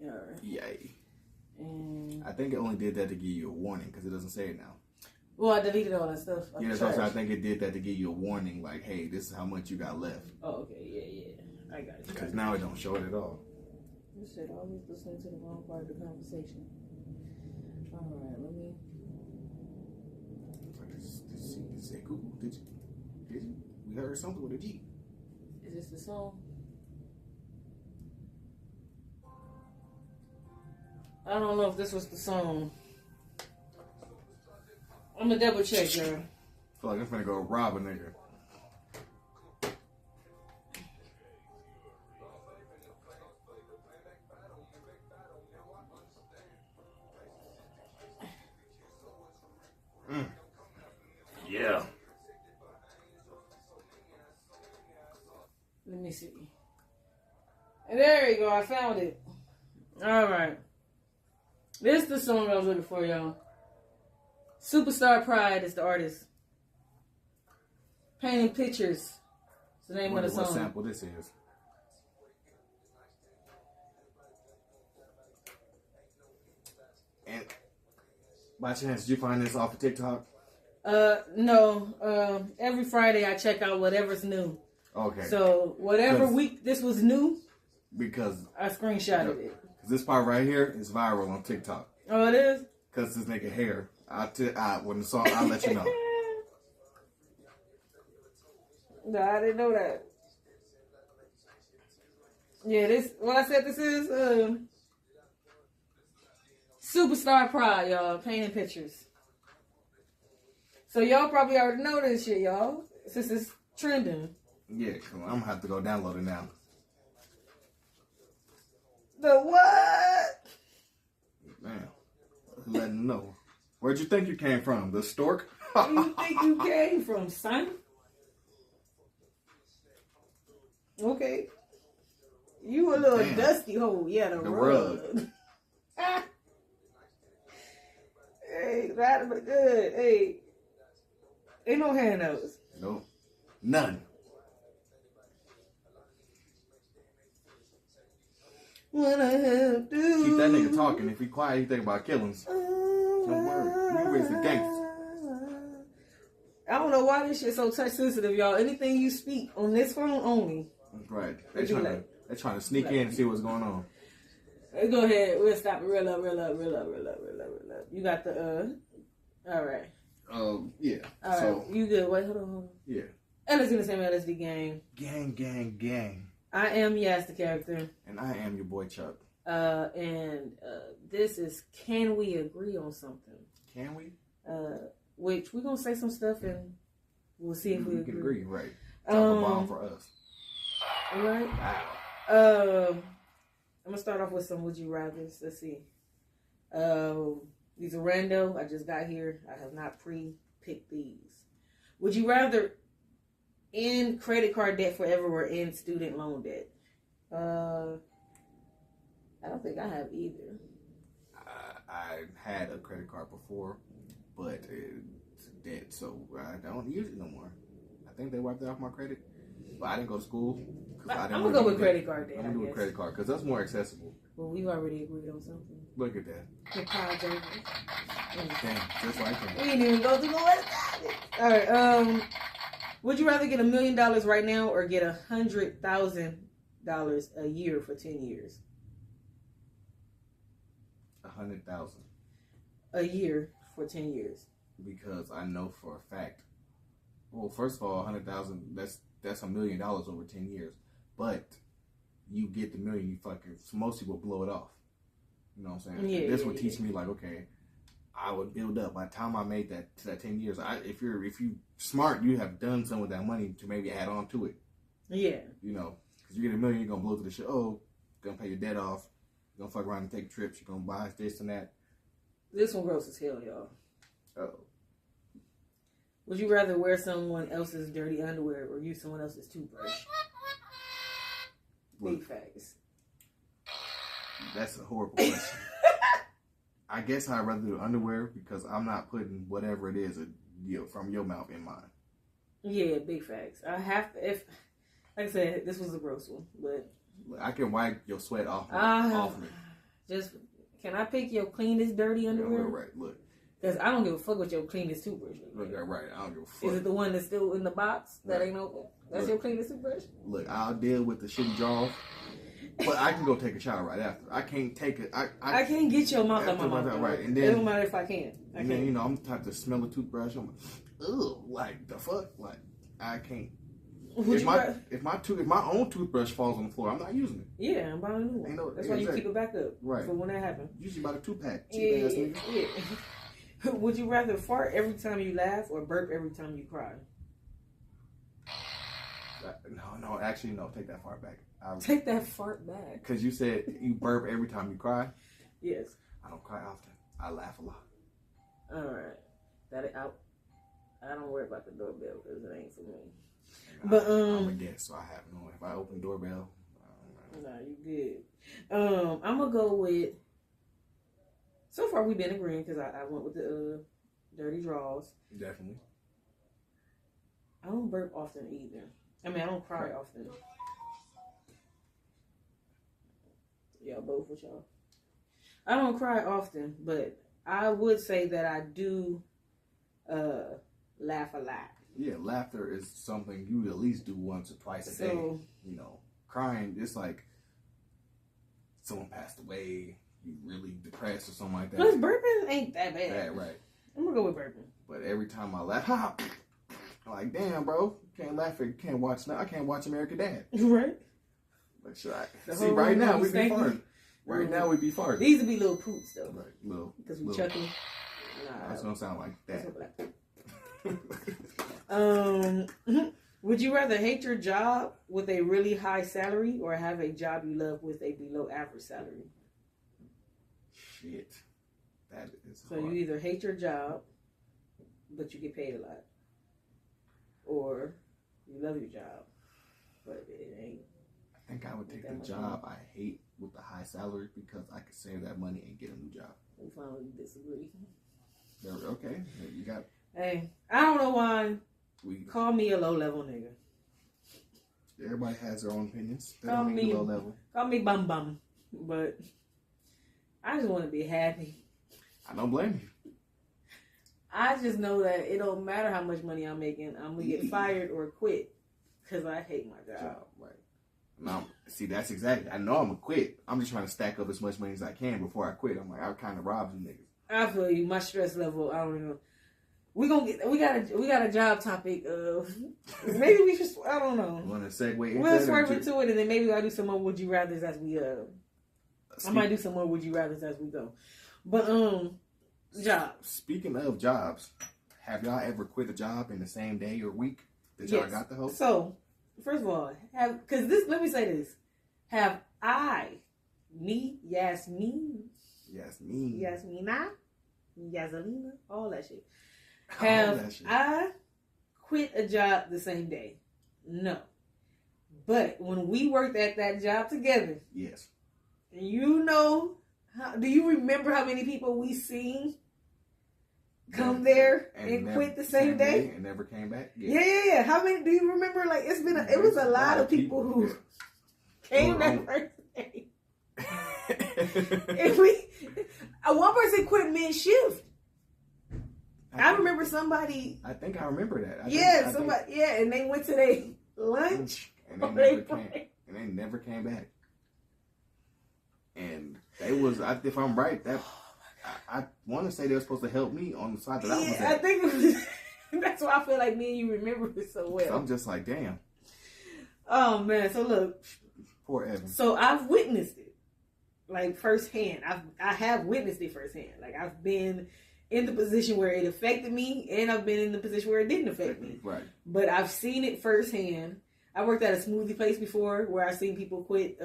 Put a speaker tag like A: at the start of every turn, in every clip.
A: Yeah. Right.
B: Yay.
A: And
B: I think it only did that to give you a warning because it doesn't say it now.
A: Well, I deleted all that stuff.
B: Yeah, that's also, I think it did that to give you a warning, like, hey, this is how much you got left.
A: Oh, okay, yeah. I got it.
B: Because now it don't show it at all.
A: You said always listening to the wrong part of the conversation. All right, let me.
B: Did you say Google? Did you? We heard something with a G.
A: Is this the song? I don't know if this was the song. I'm gonna double check, girl.
B: I feel like I'm finna go rob a nigga. Yeah.
A: Let me see. And there you go. I found it. All right. This is the song I was looking for, y'all. Superstar Pride is the artist. Painting Pictures is the name of the song.
B: What sample this is? And by chance, did you find this off of TikTok?
A: No. Every Friday I check out whatever's new.
B: Okay.
A: So whatever week this was new,
B: because
A: I screenshotted it.
B: Because this part right here is viral on TikTok.
A: Oh, it is?
B: Because this nigga hair. When the song, I'll let you know.
A: No, I didn't know that. Yeah, this. What I said this is Superstar Pride, y'all. Painting Pictures. So y'all probably already know this shit, y'all. Since it's trending.
B: Yeah, come on. I'm going to have to go download it now.
A: The what?
B: Man, letting them know. Where'd you think you came from? The stork?
A: Where you think you came from, son? Okay. You a little dusty hole. Yeah, the rug. Hey, that was good. Hey. Ain't no handouts.
B: Nope. None.
A: What I have to do.
B: Keep that nigga talking. If he quiet, he think about killings. Don't worry. We raise the gangsters.
A: I don't know why this shit so touch sensitive, y'all. Anything you speak on this phone only.
B: Right. They're trying to sneak in and see what's going on.
A: Hey, go ahead. We'll stop it. Real up. You got the, all right.
B: Yeah.
A: All right.
B: So,
A: you good. Wait, hold on.
B: Yeah.
A: LSD in the same LSD gang.
B: Gang.
A: I am Yas, the character.
B: And I am your boy Chuck.
A: And this is Can We Agree on Something?
B: Can we?
A: Which we're going to say some stuff and we'll see if we
B: can agree. Right.
A: Drop
B: a bomb for us.
A: All right.
B: Wow.
A: I'm going to start off with some Would You Rathers. Let's see. These are rando. I just got here. I have not pre-picked these. Would you rather end credit card debt forever or end student loan debt? I don't think I have either.
B: I had a credit card before, but it's dead, so I don't use it no more. I think they wiped it off my credit, but I didn't go to school.
A: I'm going to go with credit card debt.
B: I'm going to do a credit card because that's more accessible.
A: Well, we've already agreed on something.
B: Look at that.
A: The cards over.
B: Damn, just like that.
A: We didn't even go through the list. All right. Would you rather get $1 million right now or get $100,000 a year for 10 years?
B: 100,000
A: a year for 10 years.
B: Because I know for a fact. Well, first of all, 100,000. That's $1 million over 10 years. But you get the million, you fucking. Most people blow it off. You know what I'm saying?
A: Yeah.
B: This would teach me like, okay, I would build up. By the time I made that to that 10 years, if you smart, you have done some with that money to maybe add on to it.
A: Yeah.
B: You know, because you get $1 million, you're gonna blow through the shit. Oh, gonna pay your debt off. You're gonna fuck around and take trips. You're gonna buy this and that.
A: This one gross as hell, y'all.
B: Oh.
A: Would you rather wear someone else's dirty underwear or use someone else's toothbrush? Big facts.
B: That's a horrible question. I guess I'd rather do underwear because I'm not putting whatever it is from your mouth in mine.
A: Yeah, big facts. I have to, like I said, this was a gross one, but
B: I can wipe your sweat off me.
A: Just, can I pick your cleanest dirty underwear?
B: Yeah, right, look.
A: Because I don't give a fuck what your cleanest toothbrush is.
B: Look, right, I don't give a fuck.
A: Is it the one that's still in the box that
B: Right.
A: ain't open? That's
B: Look.
A: your cleanest toothbrush?
B: Look, I'll deal with the shitty jaws, but I can go take a shower right after. I can't take it. I
A: can't get your mouth out my mouth.
B: Right, and
A: it
B: then
A: don't matter if I can.
B: And then, you know, I'm the type to smell a toothbrush. I'm like, ugh, like the fuck, like I can't. If my own toothbrush falls on the floor, I'm not using it.
A: Yeah, I'm buying a new one. That's why you keep it back up.
B: Right.
A: For when that happens.
B: Usually about a 2-pack.
A: Yeah. Would you rather fart every time you laugh or burp every time you cry?
B: No, actually, no. Take that fart back.
A: Take that fart back.
B: Because you said you burp every time you cry.
A: Yes.
B: I don't cry often. I laugh a lot.
A: All right. I don't worry about the doorbell because it ain't for me. But
B: I'm a guest, so I have no. If I open doorbell,
A: nah, you good. I'm gonna go with. So far, we've been agreeing because I went with the dirty draws.
B: Definitely.
A: I don't burp often either. I mean, I don't cry often. Y'all both with y'all. I don't cry often, but I would say that I do laugh a lot.
B: Yeah, laughter is something you at least do once or twice a day. You know, crying, it's like someone passed away, you really depressed or something like that.
A: Plus, burping ain't that bad.
B: Yeah, right.
A: I'm gonna go with burping.
B: But every time I laugh, I'm like, damn, bro, can't laugh. Can't watch now. I can't watch American Dad.
A: Right.
B: But should I? See, right now we be farting. Right now we be farting.
A: These would be little poops though.
B: Right, little.
A: Because we chuckling.
B: Nah, that's gonna sound like that.
A: Would you rather hate your job with a really high salary or have a job you love with a below average salary?
B: Shit. That is
A: so
B: hard.
A: You either hate your job, but you get paid a lot, or you love your job, but it ain't.
B: I think I would take the job I hate with the high salary because I could save that money and get a new job.
A: We finally disagree.
B: Okay, you got.
A: Hey, I don't know why. Call me a low-level nigga.
B: Everybody has their own opinions. They don't make low level.
A: Call me bum bum, but I just want to be happy.
B: I don't blame you.
A: I just know that it don't matter how much money I'm making. I'm gonna get fired or quit because I hate my job.
B: Right. Now, see, that's exactly. I know I'm gonna quit. I'm just trying to stack up as much money as I can before I quit. I'm like, I kind of robbed you niggas.
A: I feel you. My stress level. I don't know. We got a job topic. Maybe we should. I don't know.
B: You want to segue?
A: We'll swerve into it, and then maybe I'll do some more would you rather's as we. I might do some more would you rather's as we go. But jobs.
B: Speaking of jobs, have y'all ever quit a job in the same day or week that y'all got the host?
A: So, first of all, let me say this: have Yasmina, Yazalina, all that shit. I quit a job the same day? No. But when we worked at that job together,
B: yes.
A: You know, do you remember how many people we seen come there and quit the same day
B: and never came back?
A: Yeah. How many? Do you remember? Like it was a lot of people who came that first day. One person quit mid-shift. I remember somebody.
B: I think I remember that.
A: And they went to their lunch
B: and they never came back. And they was, if I'm right, that I want to say they were supposed to help me on the side that I was at.
A: I think it was, that's why I feel like me and you remember it so well.
B: So I'm just like, damn.
A: Oh man, so look,
B: poor Evan.
A: So I've witnessed it, like firsthand. I have witnessed it firsthand. Like I've been in the position where it affected me, and I've been in the position where it didn't affect me.
B: Right.
A: But I've seen it firsthand. I worked at a smoothie place before where I've seen people quit.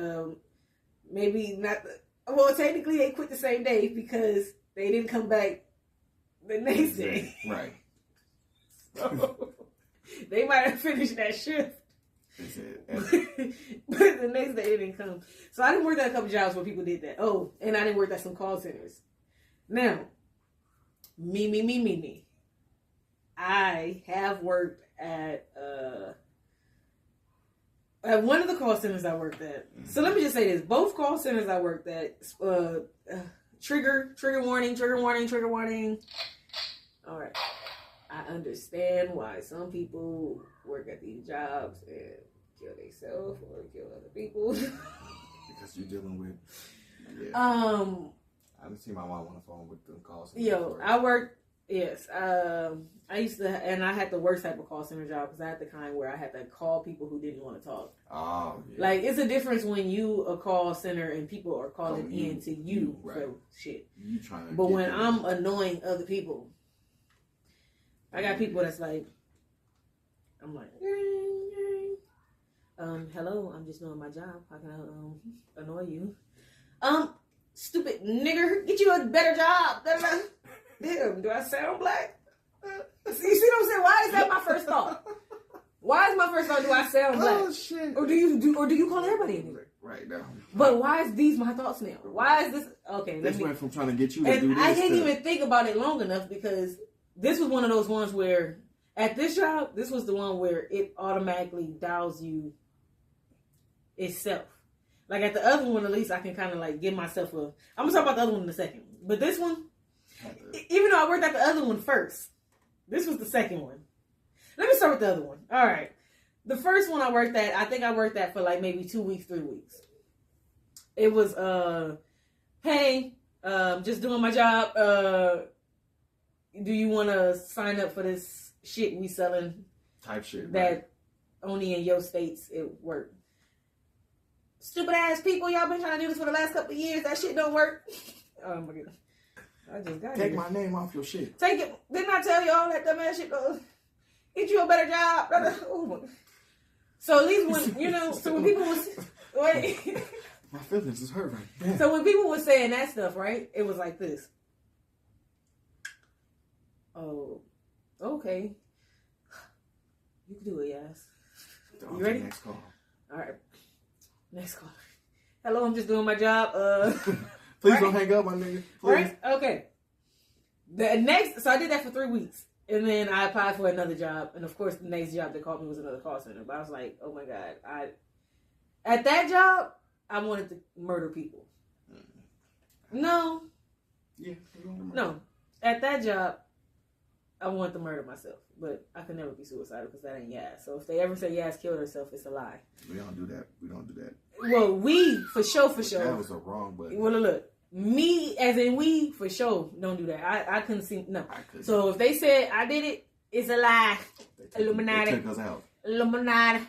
A: Maybe not. Well, technically they quit the same day because they didn't come back the next day.
B: Right.
A: So they might have finished that shift. But the next day they didn't come. So I didn't work at a couple jobs where people did that. Oh, and I didn't work at some call centers. Now, me. I have worked at At one of the call centers I worked at. So let me just say this. Both call centers I worked at, trigger warning. All right. I understand why some people work at these jobs and kill themselves or kill other people.
B: Because you're dealing with... Yeah. I didn't see my mom on the phone with them calls.
A: I worked... Yes. I used to... And I had the worst type of call center job because I had the kind where I had to call people who didn't want to talk. Oh, yeah. Like, it's a difference when you a call center and people are calling in to you for shit. You trying to... But when I'm annoying other people... I got people that's like, I'm like, hello, I'm just doing my job. How can I annoy you? Stupid nigger, get you a better job. Damn, do I sound black? You see what I'm saying? Why is that my first thought? Why is my first thought? Do I sound black? Oh shit! Or do you call everybody a nigger? Right now. But why is these my thoughts now? Why is this? Okay,
B: this went from trying to get you to do this.
A: I didn't even think about it long enough because this was one of those ones where. At this job, this was the one where it automatically dials you itself. Like at the other one, at least I can kind of like give myself a... I'm going to talk about the other one in a second. But this one, even though I worked at the other one first, this was the second one. Let me start with the other one. All right. The first one I worked at, I think I worked at for like maybe 2 weeks, 3 weeks. It was, hey, just doing my job. Do you want to sign up for this shit we selling
B: type shit
A: that only in your states it work? Stupid ass people, y'all been trying to do this for the last couple of years. That shit don't work. Oh my god! I just got
B: take my name off your shit.
A: Take it. Didn't I tell you all that dumb ass shit? Get you a better job. Oh, so at least when so when people was wait,
B: my feelings is hurt right now.
A: So when people were saying that stuff, right? It was like this. Oh. Okay. You can do it, yes. You ready? Next call. All right. Next call. Hello, I'm just doing my job.
B: Please don't hang up, my nigga. Please.
A: Right? Okay. So I did that for 3 weeks. And then I applied for another job. And of course, the next job they called me was another call center. But I was like, oh my God. At that job, I wanted to murder people. No.
B: Yeah.
A: No. At that job, I wanted to murder myself, but I could never be suicidal because that ain't Yas. So if they ever say Yas killed herself, it's a lie.
B: We don't do that.
A: Well, we, for sure.
B: That was a wrong button.
A: Well, look. Me, as in we, for sure, don't do that. I couldn't see, no. So if they said I did it, it's a lie. Illuminati.
B: They took us out.
A: Illuminati.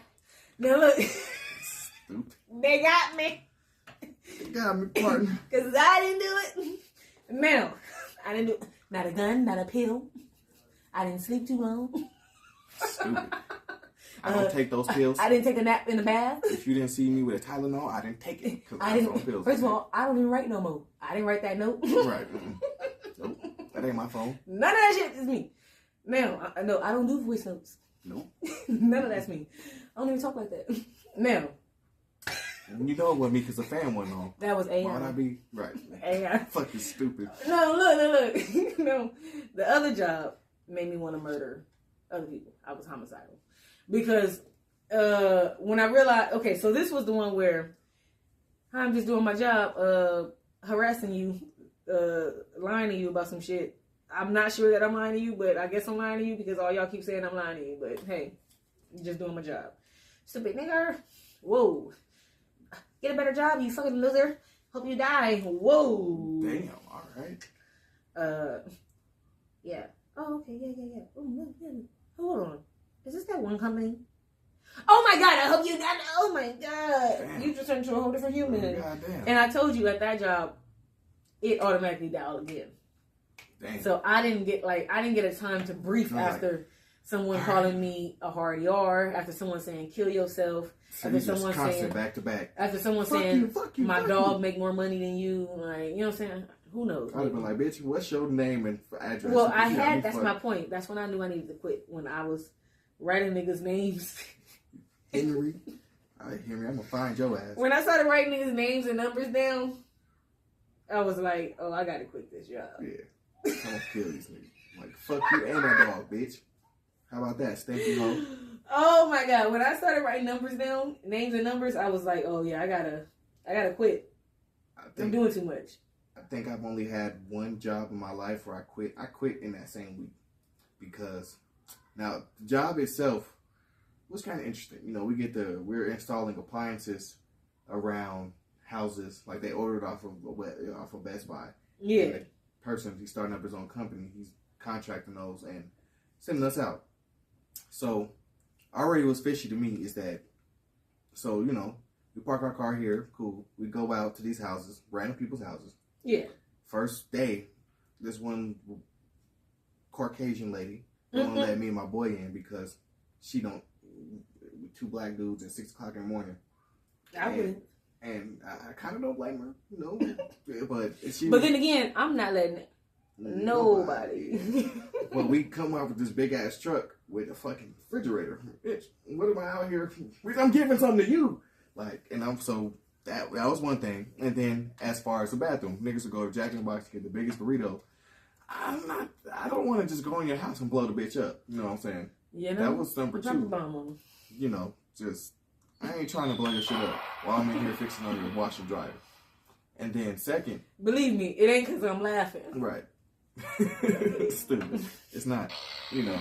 A: Now look. Stupid. They got me.
B: They got me, partner.
A: Because I didn't do it. Man, I didn't do it. Not a gun, not a pill. I didn't sleep too long.
B: Stupid. I don't take those pills.
A: I didn't take a nap in the bath.
B: If you didn't see me with a Tylenol, I didn't take it.
A: I didn't. Pills, first of all, I don't even write no more. I didn't write that note.
B: Right. Nope. That ain't my phone.
A: None of that shit is me. Now, no, I don't do voice notes.
B: Nope.
A: None of that's me. I don't even talk like that. Now.
B: You know it wasn't me because the fan went on.
A: That was AI.
B: Why'd I be? Right.
A: AI.
B: Fucking stupid.
A: No, look. No. The other job made me want to murder other people. I was homicidal. Because when I realized, okay, so this was the one where I'm just doing my job, harassing you, lying to you about some shit. I'm not sure that I'm lying to you, but I guess I'm lying to you because all y'all keep saying I'm lying to you. But hey, I'm just doing my job. Stupid nigger. Whoa. Get a better job, you fucking loser. Hope you die. Whoa.
B: Damn, all right.
A: Yeah. Oh, okay, yeah. Oh, no. Hold on. Is this that one company? Oh my God, I hope you die. Oh my God. Damn. You just turned into a whole different human.
B: Goddamn.
A: And I told you at that job, it automatically dialed again.
B: Damn.
A: So I didn't get a time to brief after someone calling me a hard ER, after someone saying kill yourself, after someone saying
B: back to back,
A: after someone saying my dog make more money than you, like, you know what I'm saying? Who knows?
B: I'd have been like, bitch, what's your name and address?
A: Well, that's my point. That's when I knew I needed to quit, when I was writing niggas' names.
B: Henry, I'm gonna find your ass.
A: When I started writing niggas' names and numbers down, I was like, oh, I gotta quit this job.
B: Yeah. I'm gonna kill these niggas. Like, fuck you and my dog, bitch. How about that, stinky hoe?
A: Oh my God. When I started writing numbers down, names and numbers, I was like, oh yeah, I gotta quit. I'm doing too much.
B: I think I've only had one job in my life where I quit. I quit in that same week because now the job itself was kind of interesting. You know, we're installing appliances around houses, like they ordered off of Best Buy.
A: Yeah.
B: And the person, he's starting up his own company. He's contracting those and sending us out. So already what's fishy to me is that, so, you know, we park our car here, cool. We go out to these houses, random people's houses.
A: Yeah.
B: First day, this one Caucasian lady don't let me and my boy in because she don't, two black dudes at 6 o'clock in the morning.
A: I wouldn't.
B: And I kind of don't blame her, you know.
A: But then again, I'm not letting nobody.
B: Well, we come out with this big ass truck with a fucking refrigerator. Bitch, what am I out here? I'm giving something to you. Like, and I'm so that was one thing. And then as far as the bathroom, niggas would go to Jack in the Box to get the biggest burrito. I don't want to just go in your house and blow the bitch up. You know what I'm saying?
A: You know,
B: that was number 2. You know, just I ain't trying to blow your shit up while I'm in here fixing on your washer dryer. And then second,
A: believe me, it ain't because I'm laughing.
B: Right. Stupid. It's not, you know.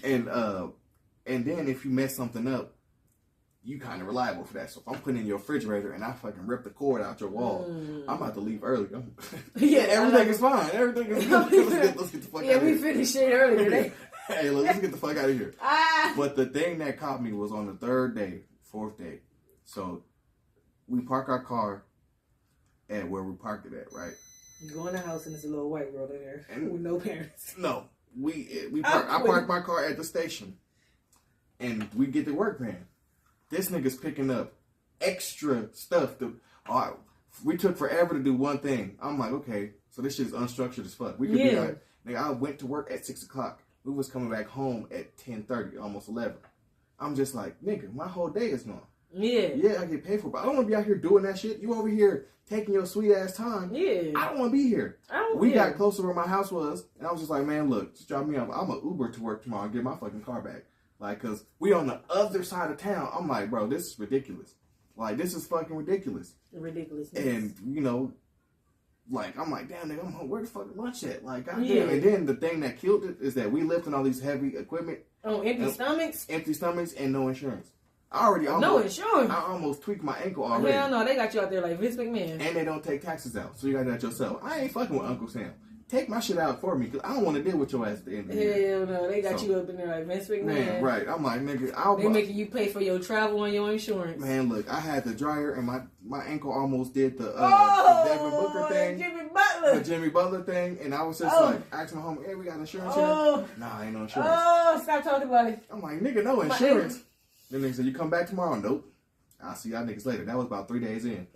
B: And then if you mess something up, you kind of reliable for that. So if I'm putting in your refrigerator and I fucking rip the cord out your wall, I'm about to leave early. Yeah, everything is fine. Everything is good. Let's get the fuck out of here.
A: Yeah, we finished shit early today.
B: Hey, look, let's get the fuck out of here. But the thing that caught me was on the 4th day. So we park our car at where we parked it at, right?
A: You go in the house and there's a little white girl in there with no parents.
B: No, I parked my car at the station, and we get the work van. This nigga's picking up extra stuff. We took forever to do one thing. I'm like, okay, so this shit is unstructured as fuck. We could be like, nigga, I went to work at 6 o'clock. We was coming back home at 10:30, almost 11. I'm just like, nigga, my whole day is gone.
A: Yeah.
B: Yeah, I get paid for it, but I don't want to be out here doing that shit. You over here taking your sweet ass time.
A: Yeah.
B: I don't want to be here. We got closer to where my house was, and I was just like, man, look, just drop me off. I'm an Uber to work tomorrow and get my fucking car back. Like, cause we on the other side of town. I'm like, bro, this is ridiculous. Like, this is fucking ridiculous.
A: Ridiculous.
B: And, you know, like, I'm like, damn, nigga, I'm home. Where the fuck lunch at? Like, goddamn. And then the thing that killed it is that we lifting all these heavy equipment.
A: Oh, empty stomachs?
B: Empty stomachs and no insurance.
A: No insurance?
B: I almost tweaked my ankle already.
A: Hell no, they got you out there like Vince McMahon.
B: And they don't take taxes out, so you got that yourself. I ain't fucking with Uncle Sam. Take my shit out for me, because I don't want to deal with your ass at the end of the year.
A: Hell no, they got you up in there like Vince McMahon.
B: Man, right. I'm like, nigga,
A: they making you pay for your travel and your insurance.
B: Man, look, I had the dryer, and my ankle almost did the Devin Booker thing. The Jimmy Butler thing, and I was just like, asking my homie, hey, we got insurance here? Nah, ain't no insurance.
A: Oh, stop talking about it.
B: I'm like, nigga, no insurance. Then they said, you come back tomorrow? Nope. I'll see y'all niggas later. That was about 3 days in.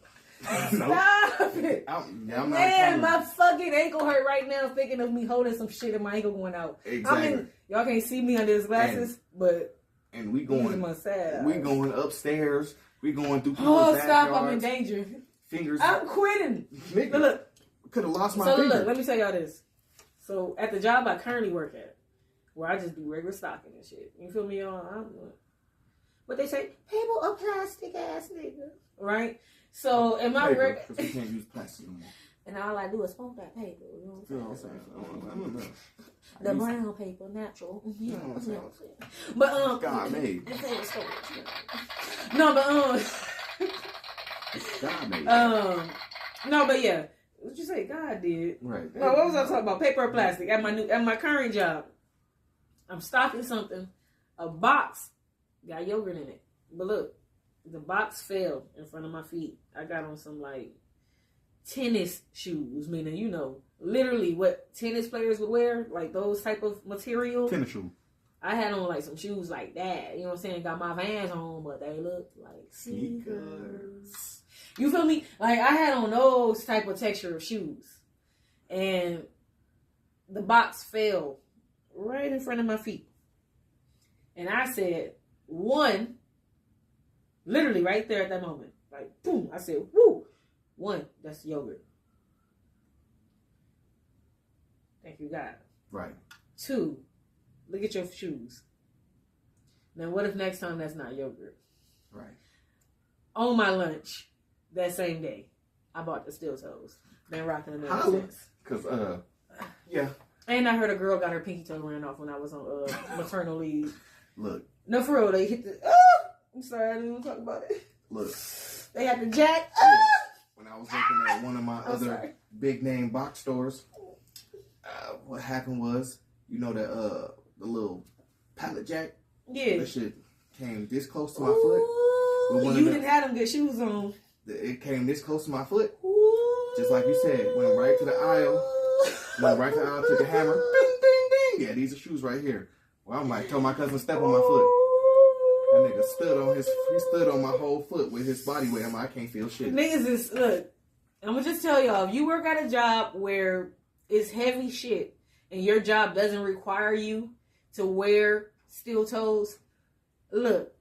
B: Nope.
A: Stop it.
B: I'm
A: Man, my fucking ankle hurt right now thinking of me holding some shit and my ankle going out.
B: Exactly.
A: Y'all can't see me under his glasses, but
B: we going upstairs. We going through people's backyards.
A: Stop, I'm in danger.
B: Fingers.
A: I'm quitting.
B: Nigga,
A: look.
B: Could have lost my finger.
A: Look, let me tell y'all this. So, at the job I currently work at, where I just do regular stocking and shit. You feel me, y'all? What they say, people a plastic ass nigga, right? So in my work,
B: because we can't use plastic no more.
A: And all I do is smoke that paper. You know what I'm saying? The brown paper, natural. You know what I'm saying? But
B: God made.
A: No, but
B: God made.
A: No, but yeah. What you say? God did.
B: Right.
A: No, what was I talking about? Paper or plastic? At my current job, I'm stocking something. A box got yogurt in it. But look, the box fell in front of my feet. I got on some like tennis shoes, meaning, you know, literally what tennis players would wear, like those type of material.
B: Tennis shoes.
A: I had on like some shoes like that. You know what I'm saying? Got my Vans on, but they looked like sneakers. You feel me? Like I had on those type of texture of shoes. And the box fell right in front of my feet. And I said, one, literally right there at that moment. Like, boom. I said, woo. One, that's yogurt. Thank you, God.
B: Right.
A: Two, look at your shoes. Now, what if next time that's not yogurt?
B: Right.
A: On my lunch, that same day, I bought the steel toes. Been rocking them ever since.
B: Because, yeah.
A: And I heard a girl got her pinky toe ran off when I was on maternal leave.
B: Look.
A: No, for real, they hit the... I'm sorry, I didn't even talk about it.
B: Look.
A: They had the jack.
B: When I was working at one of my other big name box stores, what happened was, you know, the little pallet jack?
A: Yeah.
B: That shit came this close to my foot.
A: You didn't have them good shoes on.
B: It came this close to my foot.
A: Ooh.
B: Just like you said, went right to the aisle. Went right to the aisle, took a hammer. Ding, ding, ding. Yeah, these are shoes right here. Well, I'm like, told my cousin step on my foot. That nigga stood on my whole foot with his body weight. I'm like, I can't feel shit.
A: Niggas is, look, I'm gonna just tell y'all, if you work at a job where it's heavy shit and your job doesn't require you to wear steel toes, look,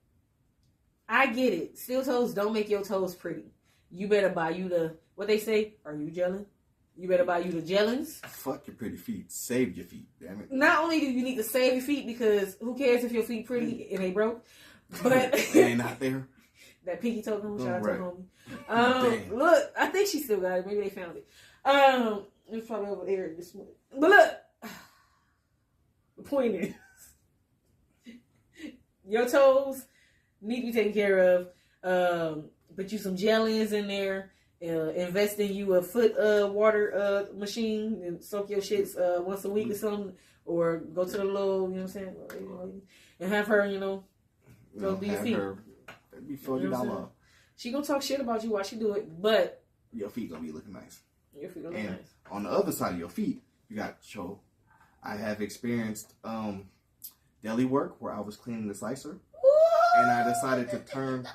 A: I get it. Steel toes don't make your toes pretty. You better buy you the, what they say, are you gelling? You better buy you the gellings.
B: Fuck your pretty feet. Save your feet, damn it.
A: Not only do you need to save your feet, because who cares if your feet pretty and they broke, but
B: they ain't out there.
A: That pinky toe gone, shout out
B: right.
A: to homie. Look, I think she still got it. Maybe they found it. It's probably over there this morning. But look, the point is, your toes need to be taken care of. Put you some gel-ins in there. Invest in you a foot water machine and soak your shits once a week or something. Or go to the little, you know what I'm saying? And have her, go do your feet.
B: That'd be $40.
A: She gonna talk shit about you while she do it, but
B: your feet gonna be looking nice.
A: Your feet gonna look nice.
B: On the other side of your feet, you got I have experienced deli work where I was cleaning the slicer. And I decided to turn,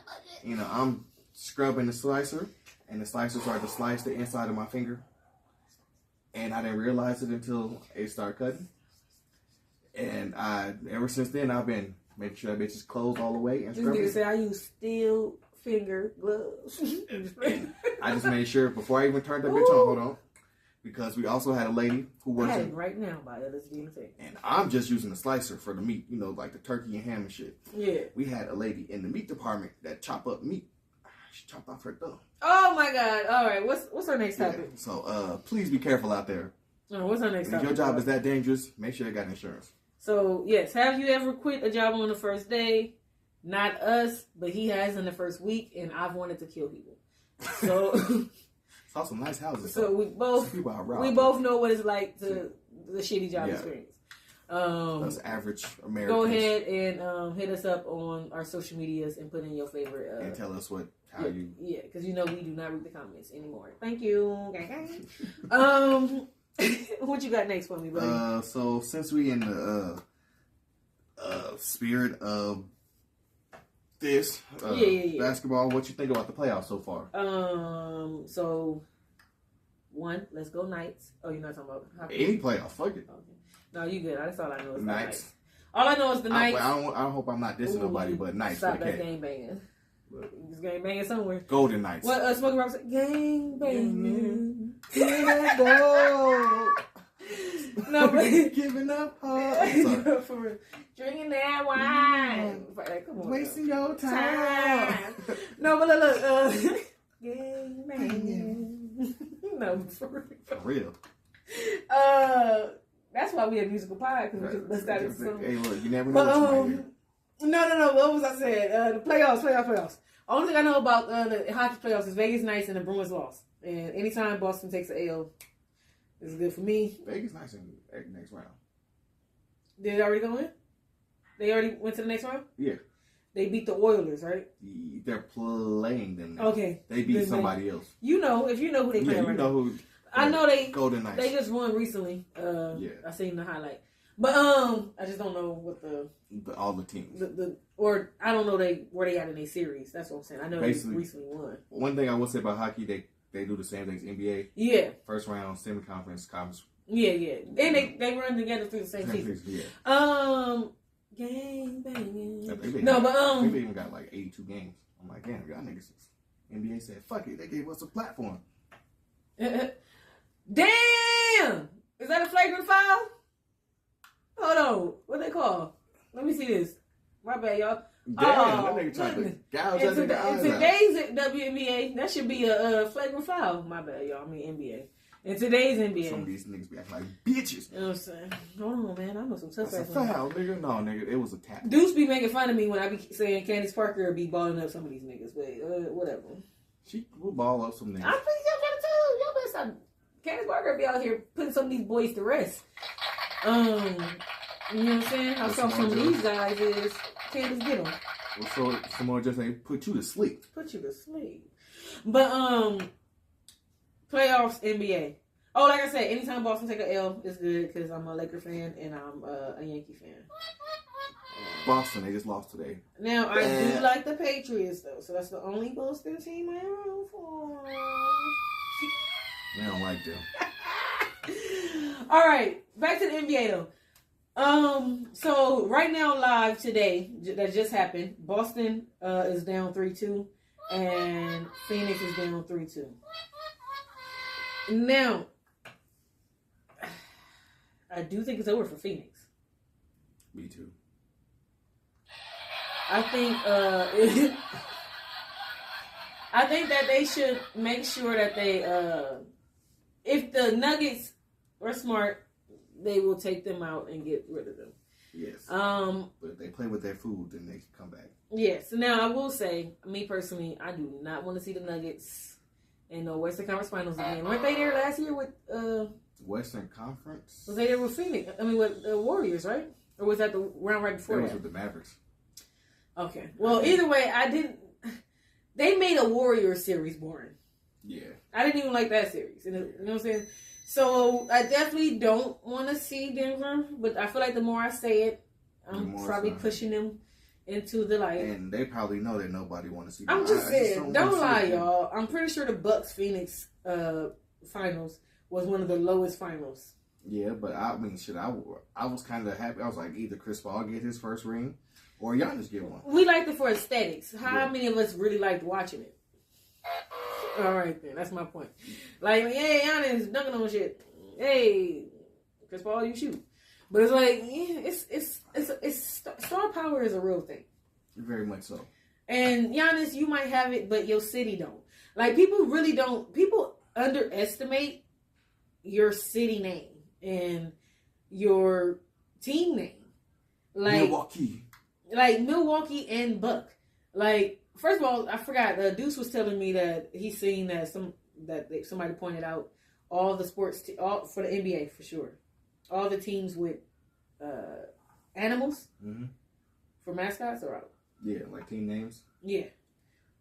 B: I'm scrubbing the slicer, and the slicer started to slice the inside of my finger. And I didn't realize it until it started cutting. And ever since then, I've been making sure that bitch is closed all the way and scrubbing.
A: Say I use steel finger gloves.
B: And I just made sure before I even turned that bitch on, hold on. Because we also had a lady who works
A: I had it right now by others being said.
B: And I'm just using the slicer for the meat, like the turkey and ham and shit.
A: Yeah.
B: We had a lady in the meat department that chop up meat. She chopped off her thumb.
A: Oh my God. All right. What's our next topic?
B: Yeah. So please be careful out there.
A: What's our next topic?
B: If your job is that dangerous, make sure you got insurance.
A: So yes, have you ever quit a job on the first day? Not us, but he has in the first week, and I've wanted to kill people. So
B: saw some nice houses.
A: So we both know what it's like to the shitty job experience.
B: That's average Americans.
A: Go ahead and hit us up on our social medias and put in your favorite.
B: And tell us how you.
A: Yeah, because we do not read the comments anymore. Thank you. What you got next for me, buddy?
B: So since we in the spirit of this basketball, what you think about the playoffs so far?
A: So one, let's go Knights. Oh, you're not talking about hockey?
B: Any playoffs? Fuck it.
A: Okay. No, you good. That's all I know is the
B: Knights.
A: All I know is the Knights.
B: I hope I'm not dissing nobody, but Knights.
A: Stop that game banging. It's game banging somewhere.
B: Golden Knights.
A: What Smokey Rock said? Game banging. Go. No, but
B: giving up hope.
A: For real. Drinking that wine. Come on.
B: Wasting your time.
A: No, but look. Game banging. No, for real. That's why we have musical pie, because we just bust out into some.
B: Hey, look, you never know what you might hear.
A: No. What was I saying? The playoffs. Only thing I know about the hockey playoffs is Vegas Knights and the Bruins lost. And anytime Boston takes an L, it's good for me.
B: Vegas Knights in the next round.
A: Did they already go in? They already went to the next round?
B: Yeah.
A: They beat the Oilers, right?
B: They're playing them now.
A: Okay.
B: They beat somebody else.
A: If you know who they play right now.
B: Who.
A: I know they
B: Golden Knights.
A: They just won recently. I seen the highlight. But I just don't know what
B: all the teams.
A: Or I don't know where they at in their series. That's what I'm saying. I know basically, they recently won.
B: One thing I will say about hockey, they do the same thing as NBA.
A: Yeah.
B: First round, semi-conference, conference.
A: Yeah. And they run together through the same season.
B: Yeah.
A: Game banging.
B: They even got like 82 games. I'm like, damn, y'all niggas. NBA said, fuck it. They gave us a platform.
A: Damn! Is that a flagrant foul? Hold on. What they call? Let me see this. My bad, y'all.
B: Damn, that nigga tried to gouge that nigga eyes out.
A: In today's WNBA, that should be a flagrant foul. My bad, y'all. I mean NBA. In today's NBA.
B: Some of these niggas be acting like bitches.
A: You know what I'm saying? Hold on, man. I know some tough
B: That's a foul, nigga. No, nigga. It was a tap.
A: Deuce be making fun of me when I be saying Candace Parker be balling up some of these niggas. But whatever.
B: She will ball up some niggas.
A: I'm trying to tell you. Y'all better stop. Candace Parker be out here putting some of these boys to rest. You know what I'm saying? How some of these guys is Candace get them.
B: Well, so someone just ain't put you to sleep.
A: Put you to sleep. But playoffs, NBA. Oh, like I said, anytime Boston take a L, it's good because I'm a Laker fan and I'm a Yankee fan.
B: Boston, they just lost today.
A: Now, I do like the Patriots, though, so that's the only Boston team I root for.
B: They don't like them.
A: All right, back to the NBA, though. So right now, live today, that just happened, Boston is down 3-2, and Phoenix is down 3-2. Now, I do think it's over for Phoenix.
B: Me too.
A: I think I think that they should make sure that they if the Nuggets are smart, they will take them out and get rid of them.
B: Yes. But if they play with their food, then they can come back.
A: Yes. Now I will say, me personally, I do not want to see the Nuggets in the Western Conference Finals again. Weren't they there last year with
B: Western Conference?
A: Was they there with Phoenix? I mean, with the Warriors, right? Or was that the round right before?
B: It was with the Mavericks.
A: Okay. Well, either way, I didn't. They made a Warriors series boring. Yeah. I didn't even like that series. You know what I'm saying? So I definitely don't want to see Denver, but I feel like the more I say it, I'm probably pushing them into the light.
B: And they probably know that nobody want to see them.
A: I'm just saying, don't lie, y'all. I'm pretty sure the Bucks Phoenix finals was one of the lowest finals.
B: Yeah, but I mean, shit, I was kind of happy. I was like, either Chris Paul get his first ring or Giannis get one.
A: We liked it for aesthetics. How many of us really liked watching it? All right, then. That's my point. Like, hey, Giannis dunking on shit. Hey, Chris Paul, you shoot. But it's like, yeah, it's star power is a real thing.
B: Very much so.
A: And Giannis, you might have it, but your city don't. Like, people really don't. People underestimate your city name and your team name. Like Milwaukee and Buck. Like, first of all, I forgot. Deuce was telling me that he's seen that somebody pointed out all the sports, all for the NBA for sure, all the teams with animals for mascots are out.
B: Yeah, like team names.
A: Yeah,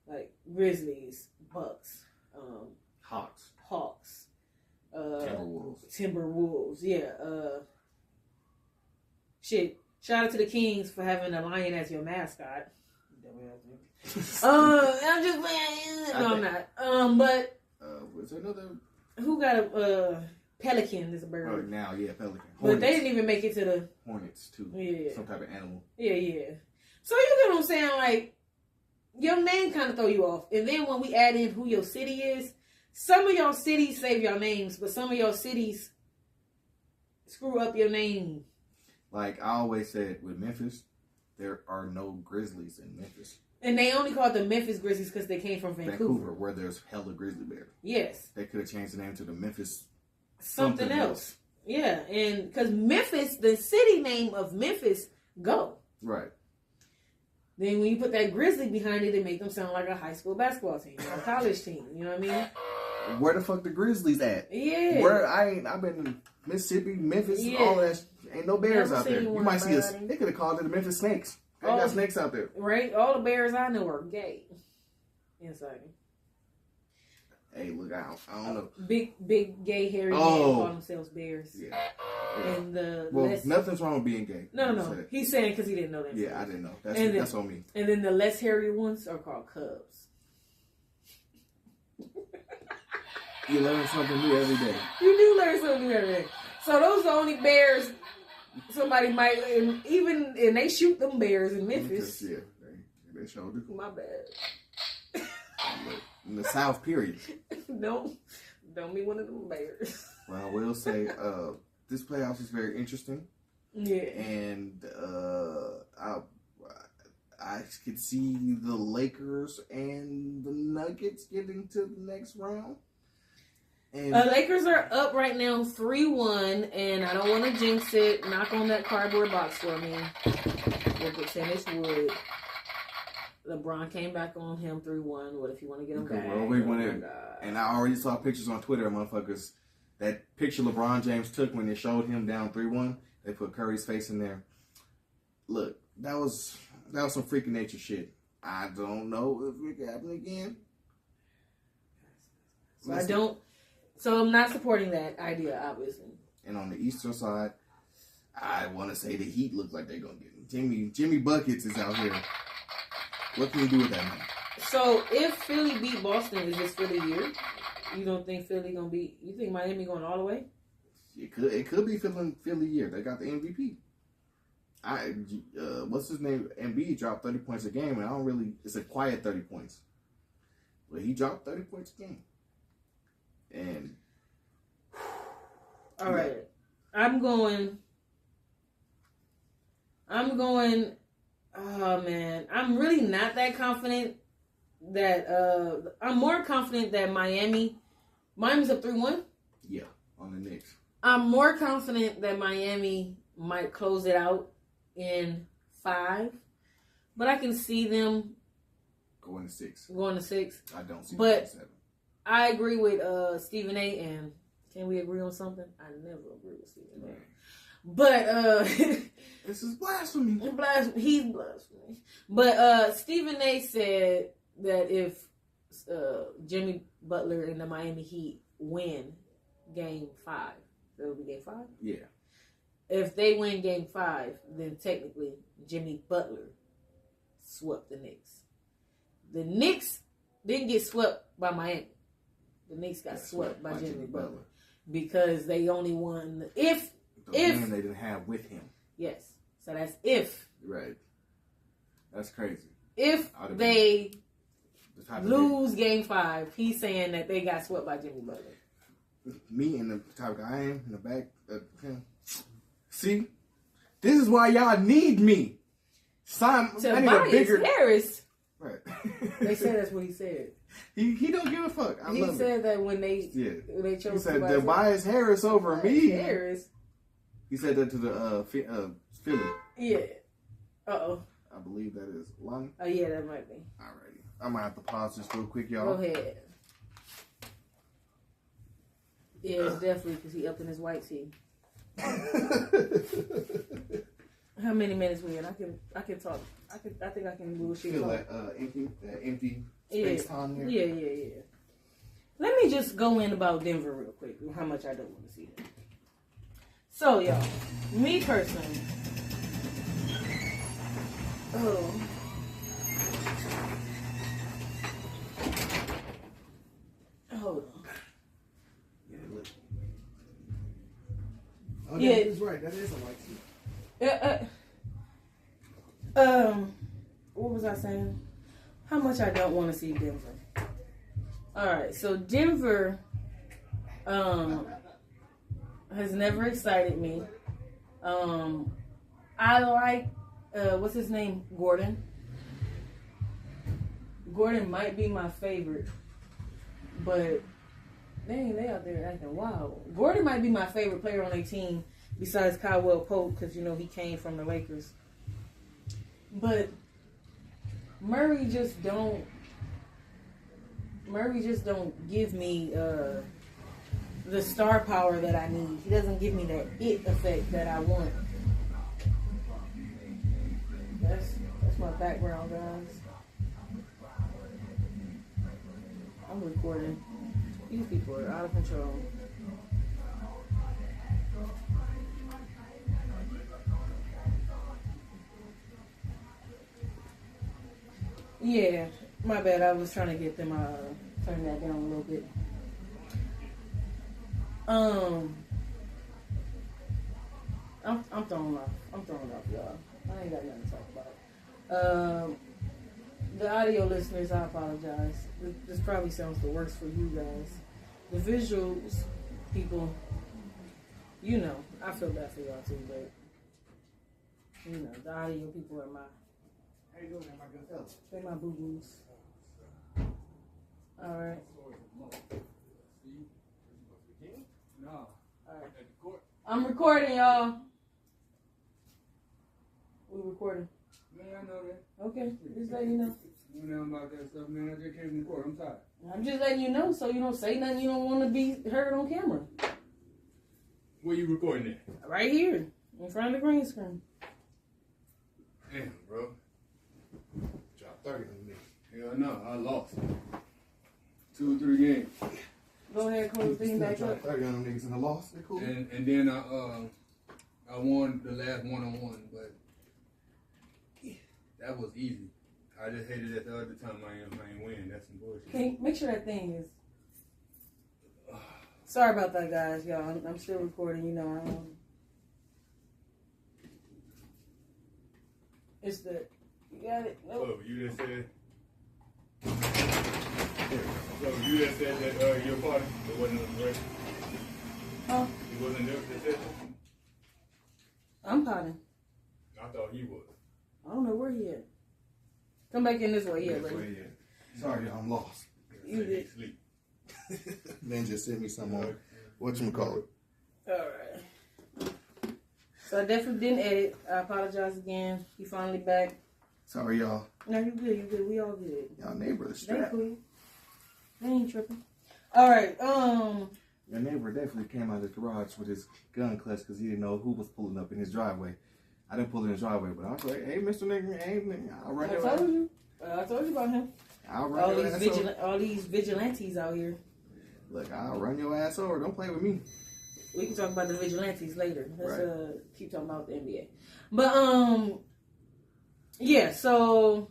A: like Grizzlies, Bucks, Hawks, Timberwolves. Yeah. Shit. Shout out to the Kings for having a lion as your mascot. I'm just playing. No, I'm not. But
B: was there another?
A: Who got a pelican? Is a bird.
B: Oh, now yeah, pelican. Hornets.
A: But they didn't even make it to the
B: Hornets too.
A: Yeah,
B: some type of animal.
A: Yeah. So you get what I'm saying? Like, your name kind of throw you off, and then when we add in who your city is, some of your cities save your names, but some of your cities screw up your name.
B: Like I always said with Memphis, there are no Grizzlies in Memphis. And
A: they only call it the Memphis Grizzlies because they came from Vancouver.
B: Where there's hella grizzly bears.
A: Yes.
B: They could have changed the name to the Memphis
A: something else. Yeah, and because Memphis, the city name of Memphis, go.
B: Right.
A: Then when you put that Grizzly behind it, it make them sound like a high school basketball team or a college team. You know what I mean?
B: Where the fuck the Grizzlies at?
A: Yeah.
B: I've been in Mississippi, Memphis, all that. Ain't no bears out there. You might see us. They could have called it the Memphis Snakes. They got snakes out there.
A: Right? All the bears I know are gay. Inside.
B: Hey, look, I don't know.
A: Big gay hairy men call themselves bears.
B: Yeah.
A: And
B: nothing's wrong with being gay.
A: No. He's saying because he didn't know that.
B: Yeah, I didn't know. That's on me.
A: And then the less hairy ones are called cubs.
B: You learn something new every day.
A: You do learn something new every day. So those are the only bears somebody might, and they shoot them bears in Memphis.
B: Yeah, they showed it.
A: My bad.
B: In the South, period.
A: Don't be one of them bears.
B: Well, I will say, this playoffs is very interesting.
A: Yeah.
B: And could see the Lakers and the Nuggets getting to the next round. And
A: Lakers are up right now 3-1, and I don't want to jinx it. Knock on that cardboard box for me. We'll pretend it's wood. LeBron came back on him 3-1. What if you want to get him back?
B: And I already saw pictures on Twitter of motherfuckers. That picture LeBron James took when they showed him down 3-1. They put Curry's face in there. Look, that was some freaking nature shit. I don't know if it can happen again.
A: So I'm not supporting that idea, obviously.
B: And on the Eastern side, I want to say the Heat look like they're going to get him. Jimmy Buckets is out here. What can you do with that money?
A: So if Philly beat Boston, is this Philly year? You don't think Philly going to beat... You think Miami going all the way?
B: It could be Philly year. They got the MVP. What's his name? MB dropped 30 points a game, and I don't really... It's a quiet 30 points. But he dropped 30 points a game. And
A: all right, I'm going. Oh man, I'm really not that confident. That I'm more confident that Miami's up 3-1.
B: Yeah, on the Knicks.
A: I'm more confident that Miami might close it out in 5, but I can see them
B: going to 6.
A: I
B: don't see
A: but
B: 7.
A: I agree with Stephen A. And can we agree on something? I never agree with Stephen A. But
B: this is blasphemy.
A: He's blasphemy. But Stephen A. said that if Jimmy Butler and the Miami Heat win Game 5, that would be Game 5?
B: Yeah.
A: If they win Game 5, then technically Jimmy Butler swept the Knicks. The Knicks didn't get swept by Miami. The Knicks got swept by Jimmy Butler because they only won if
B: game they didn't have with him.
A: Yes, so that's if.
B: Right. That's crazy.
A: If they lose Game 5, he's saying that they got swept by Jimmy Butler.
B: Me and the type of guy I am in the back. See, this is why y'all need me.
A: Tobias Harris.
B: Right.
A: They said that's what he said.
B: He don't give a fuck.
A: He said that when they chose. He said
B: Tobias Harris over me.
A: Harris.
B: He said that to the Philly.
A: Yeah. I
B: believe that is Lonnie.
A: Oh yeah, that might be.
B: Alrighty, I might have to pause just real quick, y'all.
A: Go ahead. Yeah, it's definitely because he up in his white tee. How many minutes we in? I can talk. I think I can bullshit.
B: Feel like empty space time here.
A: Yeah. Let me just go in about Denver real quick. How much I don't want to see them. So y'all, me personally. Oh. Hold on.
B: Yeah, look. Oh,
A: yeah,
B: he's right. That is a white tee.
A: What was I saying? How much I don't want to see Denver. Alright, so Denver has never excited me. I like what's his name? Gordon. Gordon might be my favorite, but they out there acting wild. Gordon might be my favorite player on their team besides Caldwell Pope, because he came from the Lakers. But Murray just don't give me the star power that I need. He doesn't give me that it effect that I want. That's my background, guys. I'm recording. These people are out of control. Yeah, my bad. I was trying to get them turn that down a little bit. I'm thrown off. Y'all. I ain't got nothing to talk about. The audio listeners, I apologize. This probably sounds the worst for you guys. The visuals people, I feel bad for y'all too, but the audio people are
B: How you doing, my good fella?
A: They my boo-boos. All right.
C: No.
A: All right.
C: At the court.
A: I'm recording, y'all. We recording.
C: Man, I know that.
A: Okay, just letting you know.
C: You know about that stuff, man. I just came from the court. I'm tired.
A: I'm just letting you know so you don't say nothing you don't want to be heard on camera.
C: Where you recording at?
A: Right here, in front of the green screen.
C: Damn, bro.
B: Dropped 30 on me.
C: Hell no, I lost. 2 or 3 games.
A: Go ahead, close the thing back up.
B: Dropped 30 on them niggas in the loss. They cool.
C: And then I won the last one-on-one, but that was easy. I just hated that the other time I ain't win. That's some bullshit.
A: Okay, make sure that thing is. Sorry about that, guys. Y'all, I'm still recording. You know, it's the. You got it. Nope.
C: So you just said. So you just said that your party it wasn't right.
A: Huh?
C: It wasn't their decision.
A: I'm potting.
C: I thought he was.
A: I don't know where he at. Come back in this way, yeah,
B: This
A: buddy.
B: way, yeah. Sorry, y'all, I'm lost.
A: You did.
C: Sleep.
B: Then just send me some on whatchamacallit.
A: Alright. So I definitely didn't edit. I apologize again. He finally back.
B: Sorry, y'all.
A: No, you good, you good. We all good.
B: Y'all neighbor is
A: They
B: strapped.
A: cool. They ain't tripping. Alright,
B: Your neighbor definitely came out of the garage with his gun clutch because he didn't know who was pulling up in his driveway. I didn't pull in his driveway, but I was like, hey, Mr. Nigga, hey, nigga, I'll run
A: I
B: your ass.
A: told you. I told you about him.
B: I'll run your ass over.
A: All these vigilantes out here.
B: Look, I'll run your ass over. Don't play with me.
A: We can talk about the vigilantes later. Let's
B: Right.
A: Keep talking about the NBA. But yeah, so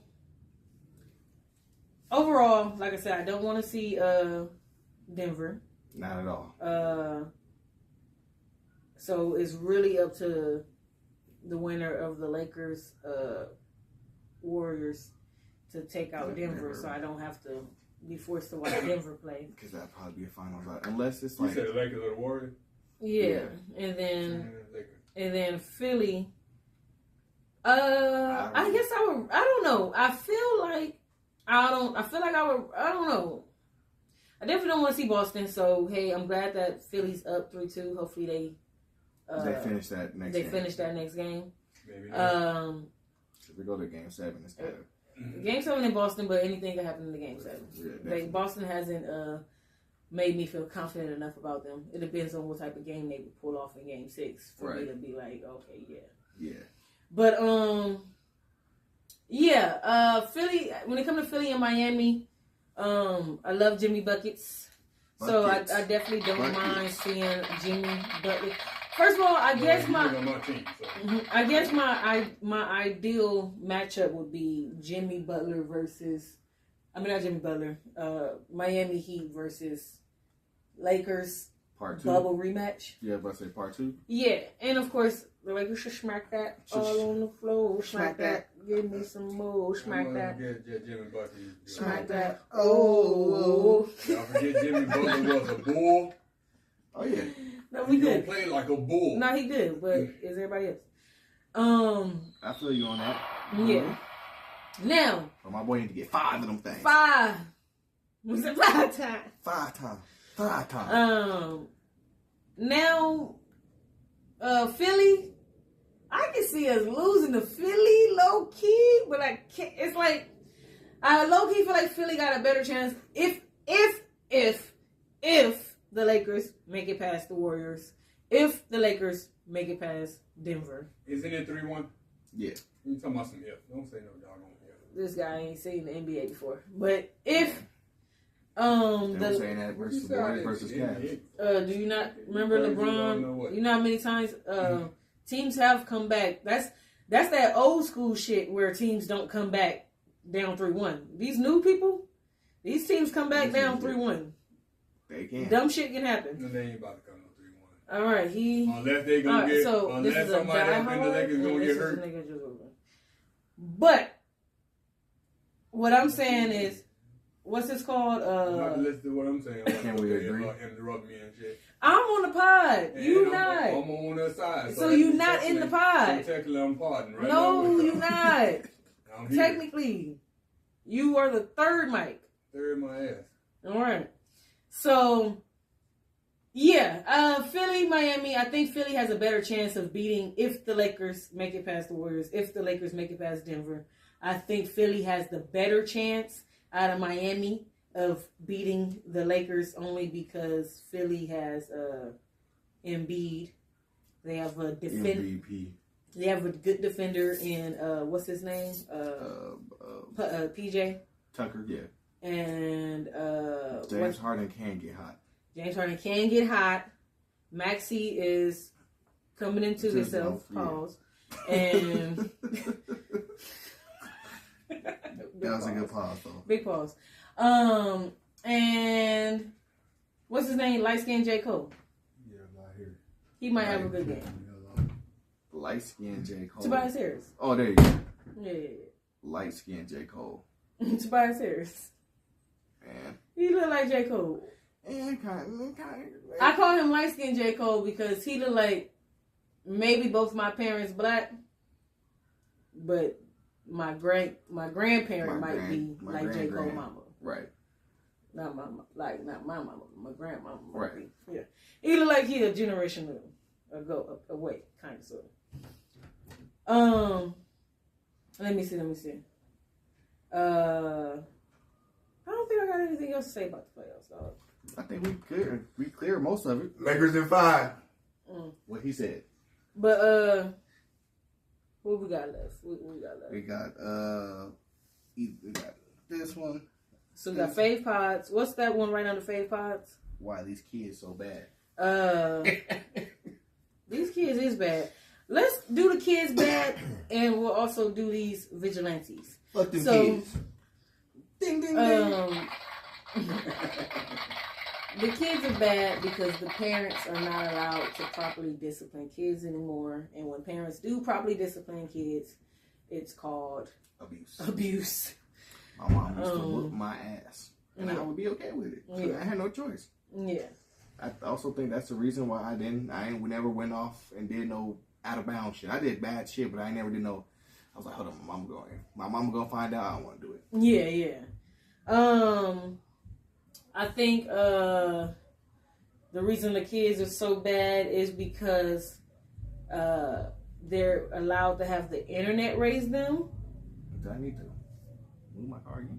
A: overall, like I said, I don't want to see Denver.
B: Not at all.
A: So it's really up to the winner of the Lakers Warriors to take out Denver, so I don't have to be forced to watch Denver play.
B: Because that'd probably be a finals out. Unless it's
C: You
B: like.
C: said the Lakers or the Warriors?
A: Yeah. And then Philly. I guess I would. I don't know. I feel like I don't know. I definitely don't want to see Boston. So hey, I'm glad that Philly's up 3-2. Hopefully they
B: finish that next
A: they
B: game.
A: finish that next game.
C: Maybe
B: If we go to game 7 instead of.
A: Game 7 in Boston, but anything can happen in the game 7.
B: Yeah,
A: Boston hasn't made me feel confident enough about them. It depends on what type of game they would pull off in game 6 for me to be like, okay, yeah.
B: Yeah.
A: But Philly. When it comes to Philly and Miami, I love Jimmy Buckets. So I definitely don't mind seeing Jimmy Butler. First of all, I guess my ideal matchup would be Jimmy Butler versus, Miami Heat versus Lakers.
B: Part 2.
A: Bubble rematch.
B: Yeah, but I say part 2.
A: Yeah, and of course the Lakers should smack that all on the floor. Smack that. Give me some more. Smack that.
C: Get Jimmy Butler.
A: Smack that. Oh.
C: Y'all forget Jimmy Butler was a bull.
B: Oh yeah.
A: No, we
C: He
A: did.
C: don't play like a bull.
A: No, he did, but is everybody else?
B: I feel you on that.
A: Yeah. Now.
B: But my boy need to get 5 of them things.
A: 5. Was it 5 times?
B: 5 times. 5 times.
A: Now, Philly. I can see us losing to Philly low key, but I can't. It's like I low key feel like Philly got a better chance if the Lakers make it past the Warriors, if the Lakers make it past Denver.
C: Isn't it 3-1?
B: Yeah.
C: You talking about some if? Don't say no doggone if.
A: This guy ain't seen the NBA before, but if
B: They were saying that versus Warriors versus Cavs.
A: do you not remember LeBron? You know how many times teams have come back. That's that old school shit where teams don't come back down 3-1. These new people, these teams come back down 3-1.
B: They can.
A: Dumb shit can happen.
C: No, they ain't about to come no 3-1.
A: All right,
C: unless they gonna get,
A: so
C: unless somebody up in the Lakers gonna get hurt.
A: But what I'm saying is, what's this called?
C: Not to listen to what I'm saying.
B: Can we agree?
C: Interrupt me and shit.
A: I'm on the pod.
C: And
A: You
C: I'm
A: not.
C: I'm on the side.
A: So you not in the pod.
C: So technically I'm podding, right?
A: No, you not.
C: I'm here.
A: Technically, you are the third mic.
C: Third my ass.
A: All right. So, yeah, Philly, Miami. I think Philly has a better chance of beating if the Lakers make it past the Warriors. If the Lakers make it past Denver, I think Philly has the better chance out of Miami of beating the Lakers only because Philly has Embiid. They have a
B: MVP.
A: They have a good defender in what's his name? PJ
B: Tucker, yeah.
A: And
B: James Harden can get hot.
A: James Harden can get hot. Maxey is coming into himself. Pause. And
B: that was a good pause, though.
A: Big pause. And what's his name? Light skinned J. Cole.
C: Yeah, not here.
A: He might have a good game.
B: Light skinned J. Cole.
A: Tobias Harris.
B: Oh, there you go.
A: Yeah.
B: Light skinned J. Cole.
A: Tobias Harris.
B: Man.
A: He look like J. Cole.
B: And kind of.
A: I call him light skinned J. Cole because he look like maybe both my parents black, but my grandparent might be like J. Cole mama.
B: Right.
A: Not my mama, my grandmama.
B: Right.
A: Yeah. He look like he a generation ago away, kind of sort of. Let me see. I don't think I got anything else to say about the playoffs, dog.
B: I think we cleared most of it.
C: Lakers in 5.
B: What he said.
A: But what we got left?
B: We got this one.
A: So we got Fave Pods. What's that one right under Fave Pods?
B: Why these kids so bad?
A: These kids is bad. Let's do the kids bad, and we'll also do these vigilantes.
B: Fuck them kids. Ding, ding, ding.
A: The kids are bad because the parents are not allowed to properly discipline kids anymore. And when parents do properly discipline kids, it's called abuse.
B: My mom used to whoop my ass. And I would be okay with it.
A: Yeah.
B: I had no choice.
A: Yeah.
B: I also think that's the reason why we never went off and did no out of bounds shit. I did bad shit, but I never did no. I was like, hold on, my mama gonna find out. I don't want to do it.
A: Yeah. I think the reason the kids are so bad is because they're allowed to have the internet raise them.
B: Do I need to move my car again?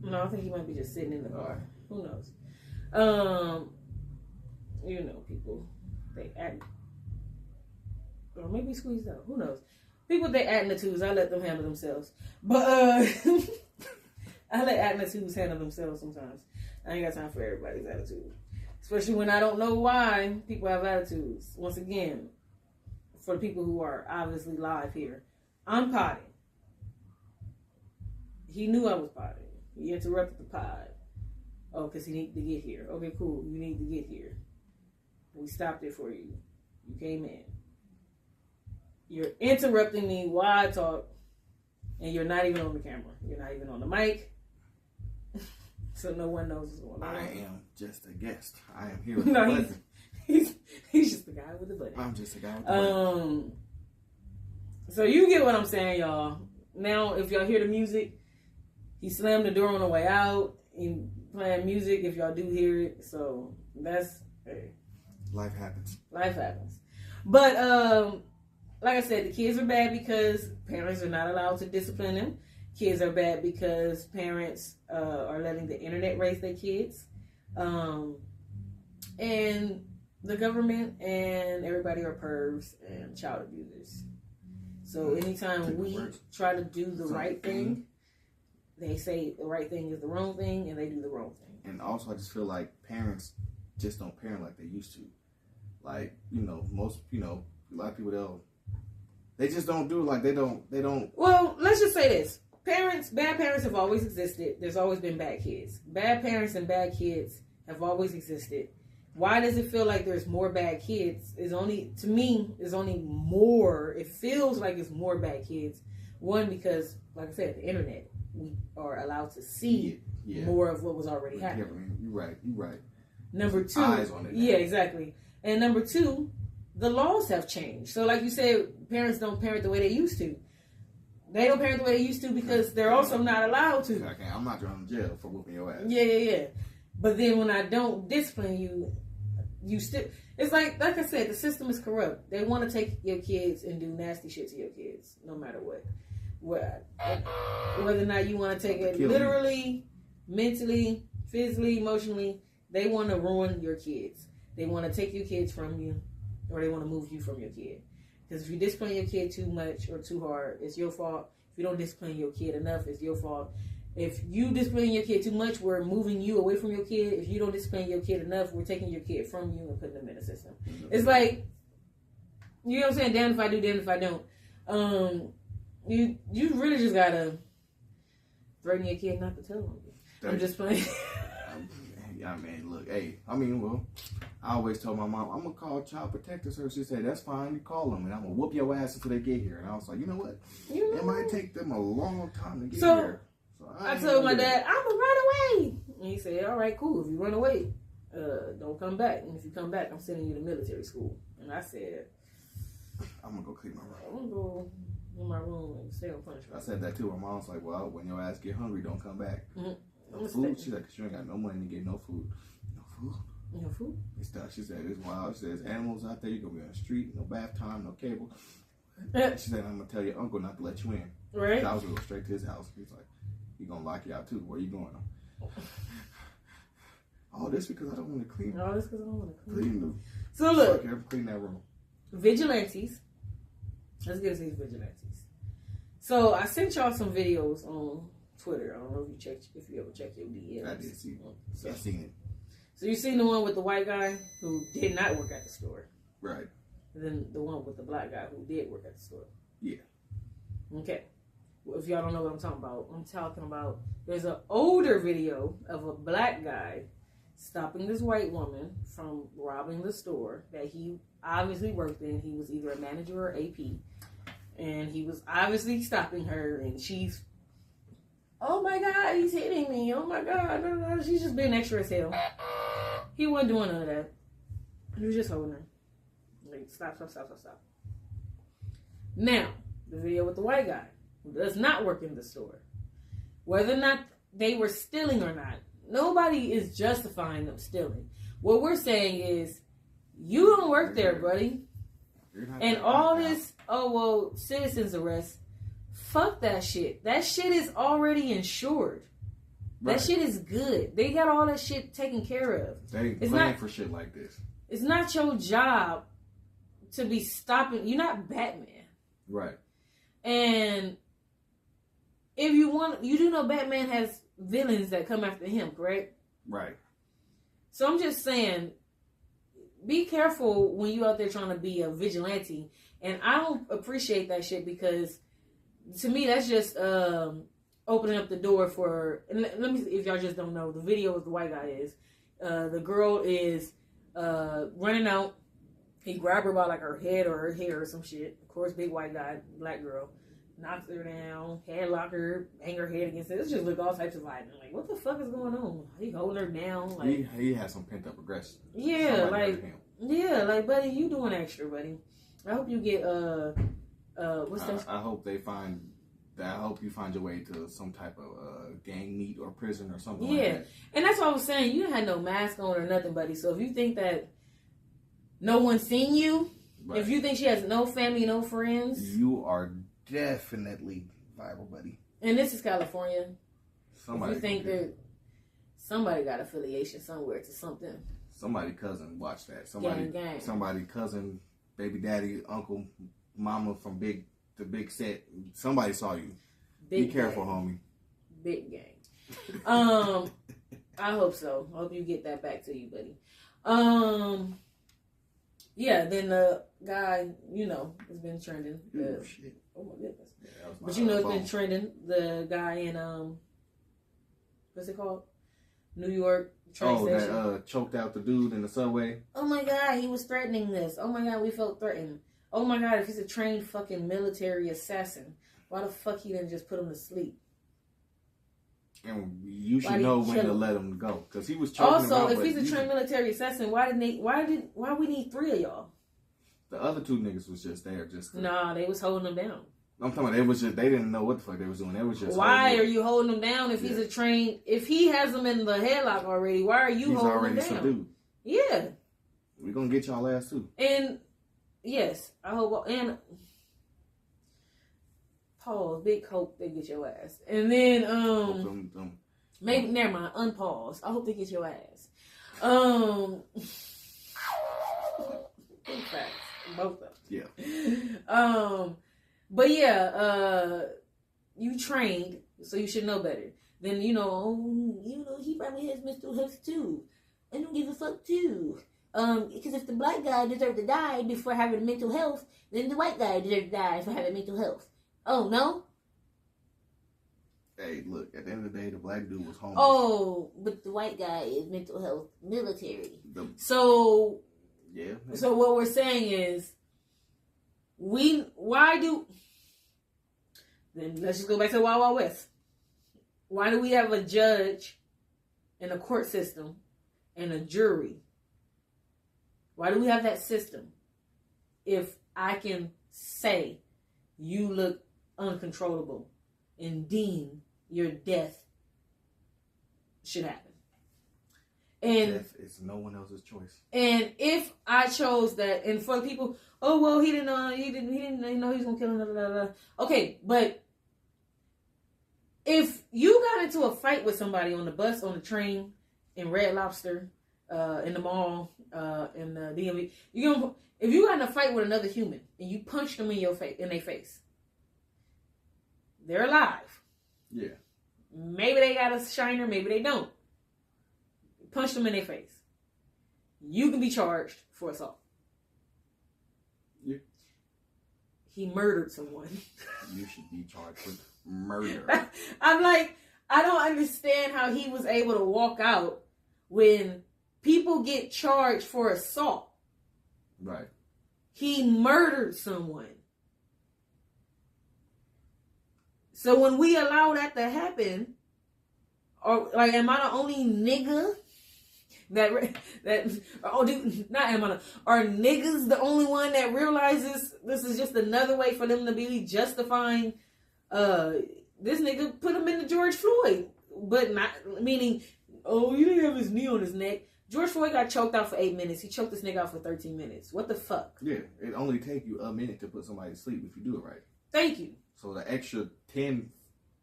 A: No, I think he might be just sitting in the car. Who knows? You know, people, they act, or maybe squeezed out. Who knows? People, they attitudes, I let them handle themselves. But, I let attitudes handle themselves sometimes. I ain't got time for everybody's attitude. Especially when I don't know why people have attitudes. Once again, for the people who are obviously live here, I'm potting. He knew I was potting. He interrupted the pod. Oh, because he needed to get here. Okay, cool. You need to get here. We stopped it for you. You came in. You're interrupting me while I talk, and you're not even on the camera. You're not even on the mic. So no one knows what's going on.
B: I am just a guest. I am here with the button.
A: He's just the guy with the button.
B: I'm just a guy with the button.
A: So you get what I'm saying, y'all. Now, if y'all hear the music, he slammed the door on the way out. He playing music if y'all do hear it. So that's, hey.
B: Life happens.
A: But like I said, the kids are bad because parents are not allowed to discipline them. Kids are bad because parents are letting the internet raise their kids. And the government and everybody are pervs and child abusers. So anytime we try to do the right thing, they say the right thing is the wrong thing, and they do the wrong thing.
B: And also, I just feel like parents just don't parent like they used to. Like, most, a lot of people, they just don't do it. Like, they don't.
A: Well, let's just say this. Bad parents have always existed. There's always been bad kids. Bad parents and bad kids have always existed. Why does it feel like there's more bad kids? To me, there's only more. It feels like it's more bad kids. One, because, like I said, the internet, we are allowed to see more of what was already happening.
B: You're right.
A: Number two,
B: eyes on it now.
A: Yeah, exactly. And number two, the laws have changed. So, like you said, parents don't parent the way they used to. They don't parent the way they used to because they're also not allowed to.
B: I can't. I'm not going to jail for whooping your ass.
A: Yeah. But then when I don't discipline you, you still. It's like I said, the system is corrupt. They want to take your kids and do nasty shit to your kids, no matter what. Whether or not you want to take it literally, mentally, physically, emotionally, they want to ruin your kids. They want to take your kids from you, or they want to move you from your kid. Because if you discipline your kid too much or too hard, it's your fault. If you don't discipline your kid enough, it's your fault. If you discipline your kid too much, we're moving you away from your kid. If you don't discipline your kid enough, we're taking your kid from you and putting them in the system. It's like, you know what I'm saying? Damn if I do, damn if I don't. You really just gotta threaten your kid not to tell them. I'm just playing.
B: Yeah, man, look, hey, well, I always told my mom, I'm going to call Child Protective Service. She said, that's fine, you call them, and I'm going to whoop your ass until they get here. And I was like, you know what? It might take them a long time to get here. So I told
A: my dad, I'm going to run away. And he said, all right, cool. If you run away, don't come back. And if you come back, I'm sending you to military school. And I said,
B: I'm going to go clean my room.
A: I'm going to go in my room and stay on punishment.
B: I said that too. My mom's like, well, when your ass get hungry, don't come back.
A: Mm-hmm.
B: No food? She's like, you ain't got no money to get no food. No food?
A: No food?
B: It's tough. She said, it's wild. She said, there's animals out there. You're going to be on the street. No bath time, no cable. She said, I'm going to tell your uncle not to let you in.
A: Right.
B: I was going to go straight to his house. He's like, he going to lock you out too. Where you going? All this because I don't want to clean.
A: All this because I don't want to
B: clean.
A: So look.
B: Clean that room.
A: Vigilantes. Let's get to these vigilantes. So I sent y'all some videos on Twitter. I don't know if you ever check your DMs.
B: I did see it. I seen it.
A: So you seen the one with the white guy who did not work at the store,
B: right?
A: And then the one with the black guy who did work at the store.
B: Yeah.
A: Okay. Well, if y'all don't know what I'm talking about there's an older video of a black guy stopping this white woman from robbing the store that he obviously worked in. He was either a manager or AP, and he was obviously stopping her, and she's, oh my God, he's hitting me. Oh my God. No. She's just being extra as hell. He wasn't doing none of that. He was just holding her. Like, stop. Now, the video with the white guy who does not work in the store. Whether or not they were stealing or not, nobody is justifying them stealing. What we're saying is, you don't work there, buddy. And all this, citizens arrest, fuck that shit. That shit is already insured. Right. That shit is good. They got all that shit taken care of.
B: They ain't playing for shit like this.
A: It's not your job to be stopping. You're not Batman.
B: Right.
A: And if you want, you do know Batman has villains that come after him, correct?
B: Right.
A: So I'm just saying, be careful when you out there trying to be a vigilante. And I don't appreciate that shit because, to me, that's just opening up the door for. And let me, if y'all just don't know, the video of the white guy is the girl is running out. He grabbed her by like her head or her hair or some shit. Of course, big white guy, black girl, knocks her down, headlock her, bang her head against it. It's just like all types of violence. Like, what the fuck is going on? He holding her down. Like,
B: he has some pent up aggression.
A: Yeah, like, buddy, you doing extra, buddy. I hope you get what's that?
B: I hope they find. I hope you find your way to some type of gang meet or prison or something like that. Yeah,
A: and that's what I was saying. You had no mask on or nothing, buddy. So if you think that no one's seen you, right. If you think she has no family, no friends,
B: you are definitely viral, buddy.
A: And this is California. If you think that somebody got affiliation somewhere to something.
B: Somebody cousin watched that. Somebody cousin, baby daddy, uncle, mama from the big set. Somebody saw you. Be careful, homie.
A: Big gang. I hope so. I hope you get that back to you, buddy. Yeah, then the guy, has been trending.
B: Shit.
A: Oh my goodness. Yeah, but it's been trending. The guy in what's it called? New York train station.
B: That choked out the dude in the subway.
A: Oh my God, he was threatening this. Oh my God, we felt threatened. Oh my God, if he's a trained fucking military assassin, why the fuck he didn't just put him to sleep?
B: And you should know when to let him go, because he was choking
A: him out. Also, if he's a trained military assassin, why we need 3 of y'all?
B: The other 2 niggas was just there,
A: Nah, they was holding him down.
B: I'm talking about it was just they didn't know what the fuck they was doing. They was just
A: why are you holding him down if he's a trained? If he has him in the headlock already, why are you holding him down? Subdued. Yeah,
B: we're gonna get y'all ass too.
A: And yes, I hope. And pause. Big hope they get your ass. And then maybe never mind. Unpause. I hope they get your ass. Big facts. Both of them.
B: Yeah.
A: But yeah, you trained, so you should know better. Then he probably has mental health too. I don't give a fuck too. Because if the black guy deserved to die before having mental health, then the white guy deserved to die for having mental health. Oh no.
B: Hey, look, at the end of the day, the black dude was homeless.
A: Oh, but the white guy is mental health military. So what we're saying is, then let's just go back to the Wild Wild West. Why do we have a judge and a court system and a jury? Why do we have that system? If I can say you look uncontrollable and deem your death should happen. And
B: death is no one else's choice. And
A: if I chose that, and for the people, oh well, he didn't know he was gonna kill him. Blah, blah, blah. Okay, but if you got into a fight with somebody on the bus, on the train, in Red Lobster, in the mall, in the DMV, if you got in a fight with another human and you punched them in their face, they're alive.
B: Yeah.
A: Maybe they got a shiner, maybe they don't. Punch them in their face. You can be charged for assault.
B: Yeah.
A: He murdered someone.
B: You should be charged with murder.
A: I'm like, I don't understand how he was able to walk out when people get charged for assault.
B: Right.
A: He murdered someone. So when we allow that to happen, or like, am I the only nigga are niggas the only one that realizes this is just another way for them to be justifying this nigga put him in the George Floyd, but not meaning, oh, you didn't have his knee on his neck. George Floyd got choked out for 8 minutes. He choked this nigga out for 13 minutes. What the fuck?
B: Yeah, it only take you a minute to put somebody to sleep if you do it right.
A: Thank you.
B: So the extra 10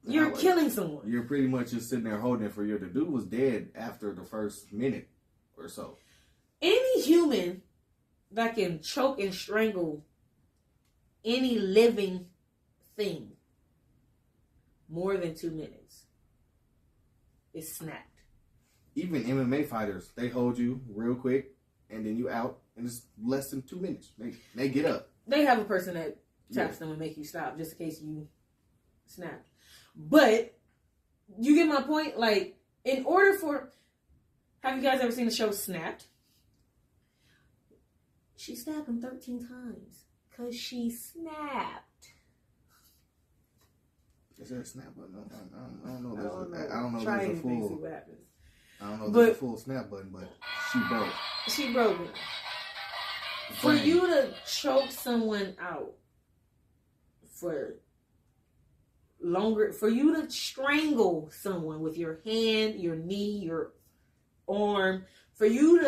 A: you're killing someone.
B: You're pretty much just sitting there holding it for you. The dude was dead after the first minute or so.
A: Any human that can choke and strangle any living thing more than 2 minutes is snapped.
B: Even MMA fighters, they hold you real quick and then you out in just less than 2 minutes. They get up.
A: They have a person that taps them and make you stop just in case you snap. But you get my point? Like, in order for... Have you guys ever seen the show Snapped? She stabbed him 13 times. Because she snapped.
B: Is there a snap button? I don't know. I don't know.
A: Try
B: There's a
A: anything,
B: full...
A: see what happens.
B: I don't know if there's a full snap button, but she broke.
A: She broke it. For you to choke someone out for longer, for you to strangle someone with your hand, your knee, your arm, for you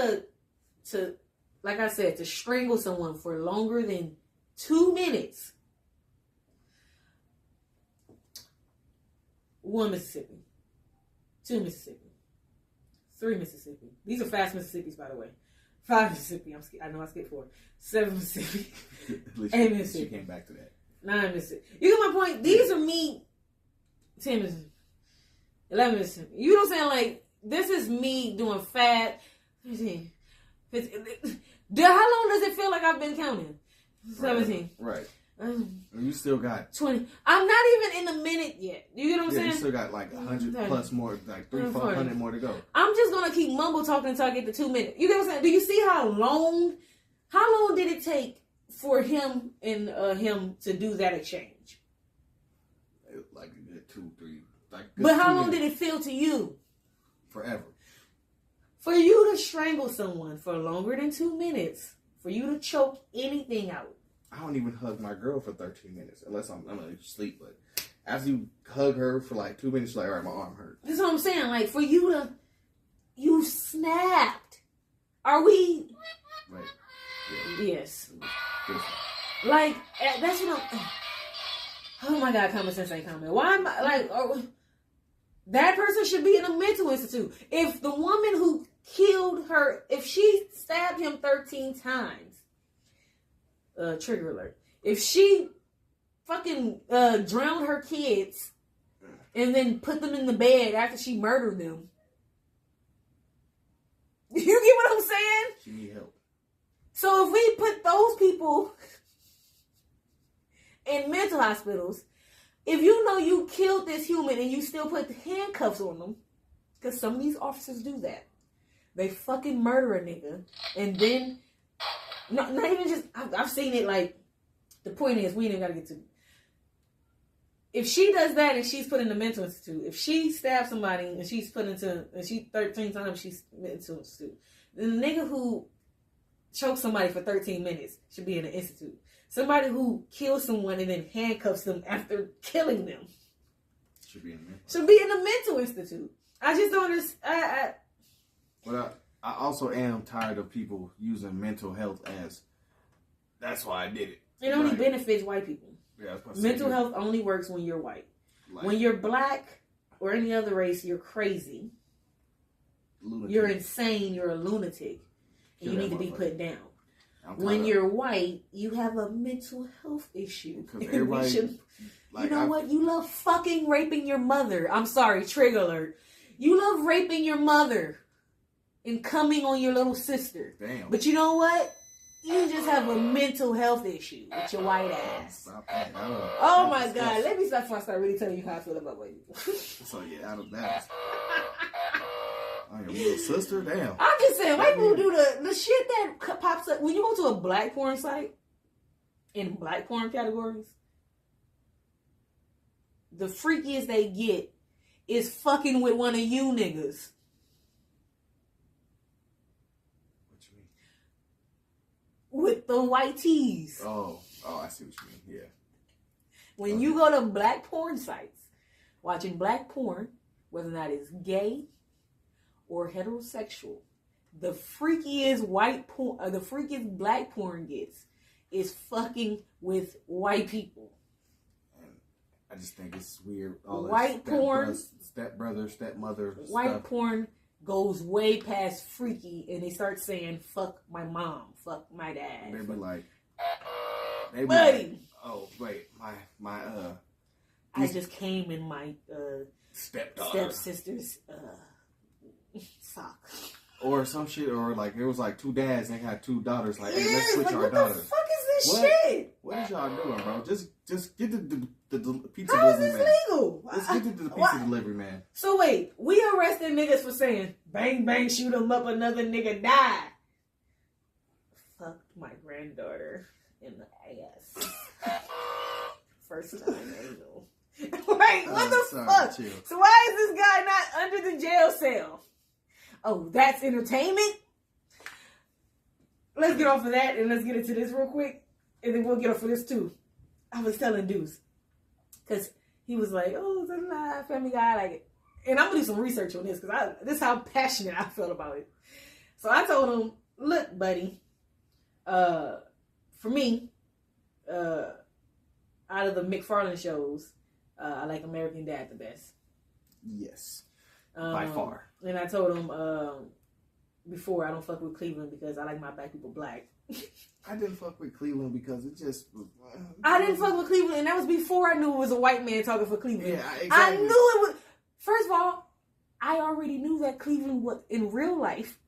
A: to like I said, to strangle someone for longer than 2 minutes. 1 Mississippi, 2 Mississippi, 3 Mississippi. These are fast Mississippis, by the way. 5 Mississippi. I know I skipped 4. 7 Mississippi. 8 Mississippi.
B: She came back to that.
A: 9 Mississippi. You get my point? These are me. 10 Mississippi. 11 Mississippi. You know what I'm saying? Like, this is me doing fat. 15. 15. How long does it feel like I've been counting? 17.
B: Right. And you still got
A: 20. I'm not even in the minute yet. You get what I'm saying?
B: You still got like 100 plus more, like 300-400 more to go.
A: I'm just gonna keep mumble talking until I get to 2 minutes. You get what I'm saying? Do you see how long did it take for him and him to do that exchange?
B: Like a good 2, 3.
A: But how long did it feel to you?
B: Forever.
A: For you to strangle someone for longer than 2 minutes, for you to choke anything out.
B: I don't even hug my girl for 13 minutes unless I'm gonna sleep. But after you hug her for like 2 minutes, you're like, all right, my arm hurt.
A: That's what I'm saying. Like, for you snapped. Are we?
B: Right.
A: Yeah. Yes. Like, that's what I'm. Oh my God, common sense ain't coming. Why am I like? That person should be in a mental institute. If the woman who killed her, if she stabbed him 13 times, trigger alert. If she fucking drowned her kids and then put them in the bed after she murdered them, you get what I'm saying?
B: She need help.
A: So if we put those people in mental hospitals, if you know you killed this human and you still put the handcuffs on them, because some of these officers do that. They fucking murder a nigga and then, not even just, I've seen it. Like, the point is, we ain't even gotta get to, if she does that and she's put in the mental institute, if she stabs somebody and she's put into, and she 13 times she's mental institute, then the nigga who choked somebody for 13 minutes should be in an institute. Somebody who kills someone and then handcuffs them after killing them
B: should be in
A: a mental institute. I just don't understand.
B: But I also am tired of people using mental health as, that's why I did it.
A: It only benefits white people.
B: Yeah,
A: mental health only works when you're white. Like, when you're black or any other race, you're crazy. Lunatic. You're insane. You're a lunatic. And you need to be put down. When you're white, you have a mental health issue. Everybody, like, you know what? You love fucking raping your mother. I'm sorry, trigger alert. You love raping your mother and coming on your little sister.
B: Damn.
A: But you know what? You just have a mental health issue with your white ass. Oh my God. Let me stop before I start really telling you how I feel about white people.
B: So yeah, out of that. Oh, your little sister? Damn.
A: I'm just saying, white people do the shit that pops up. When you go to a black porn site, in black porn categories, the freakiest they get is fucking with one of you niggas.
B: What you mean?
A: With the white tees.
B: Oh, I see what you mean. Yeah.
A: When you go to black porn sites, watching black porn, whether or not it's gay or heterosexual, the freakiest white porn, the freakiest black porn gets is fucking with white people.
B: And I just think it's weird. All
A: white porn,
B: stepbrother, stepmother,
A: white
B: stuff.
A: Porn goes way past freaky, and they start saying "fuck my mom," "fuck my dad."
B: They be like, oh wait, my
A: I just came in my stepsister's sock.
B: Or some shit, or like it was like two dads and they had two daughters. Like, hey, let's switch
A: like,
B: our daughters.
A: What the fuck is this shit?
B: What is y'all doing, bro? Just get the pizza
A: How
B: delivery
A: is this
B: man.
A: legal?
B: Let's get the pizza delivery man.
A: So wait, we arrested niggas for saying bang bang shoot 'em up, another nigga die. Fucked my granddaughter in the ass. First time anal. Like, what the fuck? Chill. So why is this guy not under the jail cell? Oh, that's entertainment? Let's get off of that and let's get into this real quick. And then we'll get off of this too. I was telling Deuce. Because he was like, oh, it's a Family Guy. Like, and I'm going to do some research on this because this is how passionate I felt about it. So I told him, look, buddy, for me, out of the McFarlane shows, I like American Dad the best.
B: Yes. By far.
A: And I told him before, I don't fuck with Cleveland because I like my black people black.
B: I didn't fuck with Cleveland because it just...
A: I didn't fuck with Cleveland, and that was before I knew it was a white man talking for Cleveland.
B: Yeah, exactly.
A: I knew it was... First of all, I already knew that Cleveland was, in real life,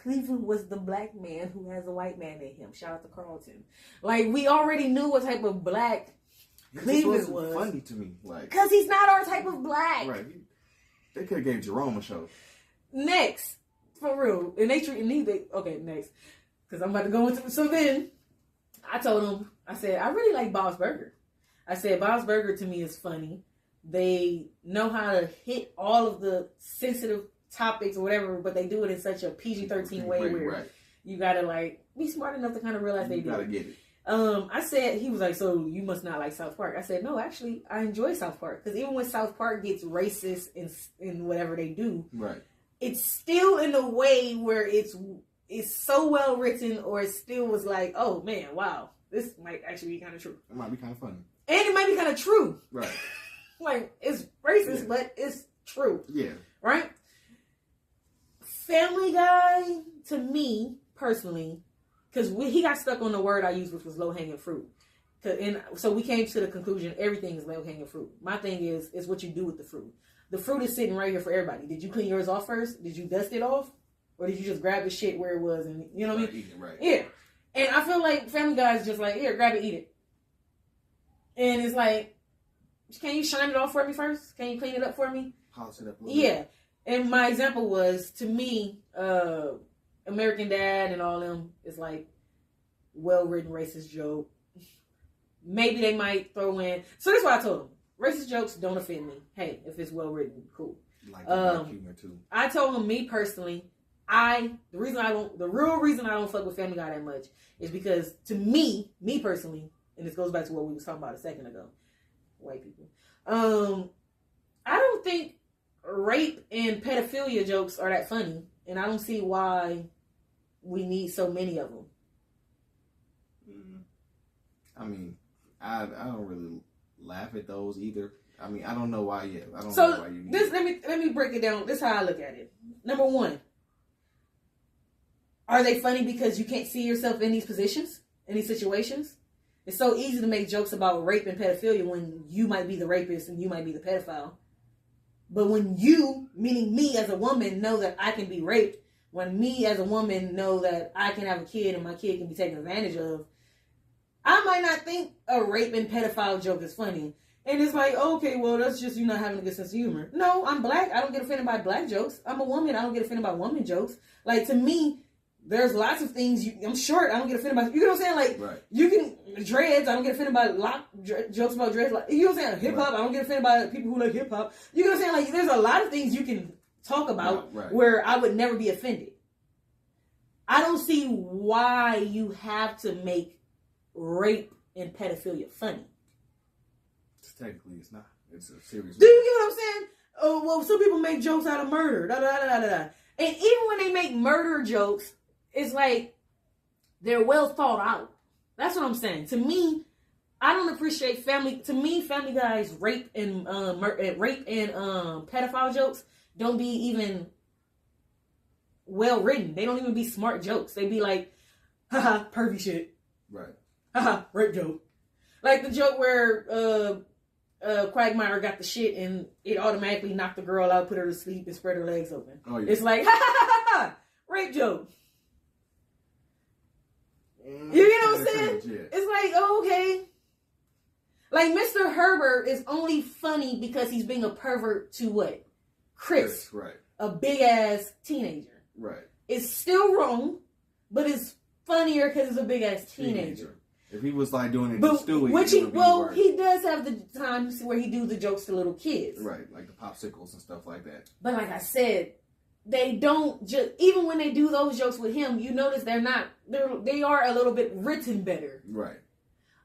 A: Cleveland was the black man who has a white man in him. Shout out to Carlton. Like, we already knew what type of black Cleveland was.
B: Funny to me. Like,
A: because he's not our type of black.
B: Right. They could have gave Jerome a show.
A: Next. For real. And they treated me... Okay, next. Because I'm about to go into... So then, I told him, I said, I really like Bob's Burger. I said, Bob's Burger to me is funny. They know how to hit all of the sensitive topics or whatever, but they do it in such a PG-13 way where you gotta, like, be smart enough to kind of realize they do.
B: You gotta get it.
A: I said, he was like, so you must not like South Park. I said, no, actually, I enjoy South Park. Because even when South Park gets racist in whatever they do,
B: right,
A: it's still in a way where it's so well written, or it still was like, oh man, wow, this might actually be kind of true.
B: It might be kind of funny.
A: And it might be kind of true.
B: Right.
A: Like, it's racist, but it's true.
B: Yeah.
A: Right? Family Guy, to me, personally, because he got stuck on the word I used, which was low-hanging fruit. And so we came to the conclusion, everything is low-hanging fruit. My thing is what you do with the fruit. The fruit is sitting right here for everybody. Did you clean yours off first? Did you dust it off? Or did you just grab the shit where it was and, you know what I mean?
B: Eat it, right.
A: Yeah. And I feel like Family Guy is just like, here, grab it, eat it. And it's like, can you shine it off for me first? Can you clean it up for me?
B: Polish it up a little
A: Yeah. And my example was, to me, American Dad and all them is like well-written racist joke. Maybe they might throw in. So that's what I told them. Racist jokes don't offend me. Hey, if it's well-written, cool.
B: Like the dark humor too.
A: I told them, me personally, the real reason I don't fuck with Family Guy that much is because, to me personally, and this goes back to what we was talking about a second ago, white people. I don't think rape and pedophilia jokes are that funny, and I don't see why we need so many of them.
B: I mean, I don't really laugh at those either. I mean, I don't know why yet. I don't
A: So
B: know why you need
A: let me break it down. This is how I look at it. Number one, are they funny because you can't see yourself in these positions, in these situations? It's so easy to make jokes about rape and pedophilia when you might be the rapist and you might be the pedophile. But when you, meaning me as a woman, know that I can be raped, when me as a woman know that I can have a kid and my kid can be taken advantage of, I might not think a rape and pedophile joke is funny. And it's like, okay, well, that's just you not having a good sense of humor. No, I'm black. I don't get offended by black jokes. I'm a woman. I don't get offended by woman jokes. Like, to me, there's lots of things. I'm short. I don't get offended by. You know what I'm saying? Like,
B: right.
A: You can dreads. I don't get offended by jokes about dreads. Like, you know what I'm saying? Hip hop. Right. I don't get offended by people who like hip hop. You know what I'm saying? Like, there's a lot of things you can talk about where I would never be offended. I don't see why you have to make rape and pedophilia funny.
B: Technically, it's not. It's a serious.
A: Do you get what I'm saying? Oh, well, some people make jokes out of murder. Da, da, da, da, da. And even when they make murder jokes, it's like they're well thought out. That's what I'm saying. To me, I don't appreciate Family. To me, Family Guy's rape and pedophile jokes don't be even well written. They don't even be smart jokes. They be like, haha, pervy shit.
B: Right.
A: Haha, rape joke. Like the joke where Quagmire got the shit and it automatically knocked the girl out, put her to sleep, and spread her legs open. Oh, yeah. It's like, ha ha ha ha, rape joke. You know what I'm saying? Yeah. It's like, oh, okay. Like, Mr. Herbert is only funny because he's being a pervert to what? Chris.
B: Right.
A: A big ass teenager.
B: Right.
A: It's still wrong, but it's funnier because it's a big ass teenager.
B: If he was like doing it
A: but
B: to Stewie,
A: he does have the times where he do the jokes to little kids,
B: right? Like the popsicles and stuff like that.
A: But like I said, they don't just even when they do those jokes with him, you notice they are a little bit written better,
B: right?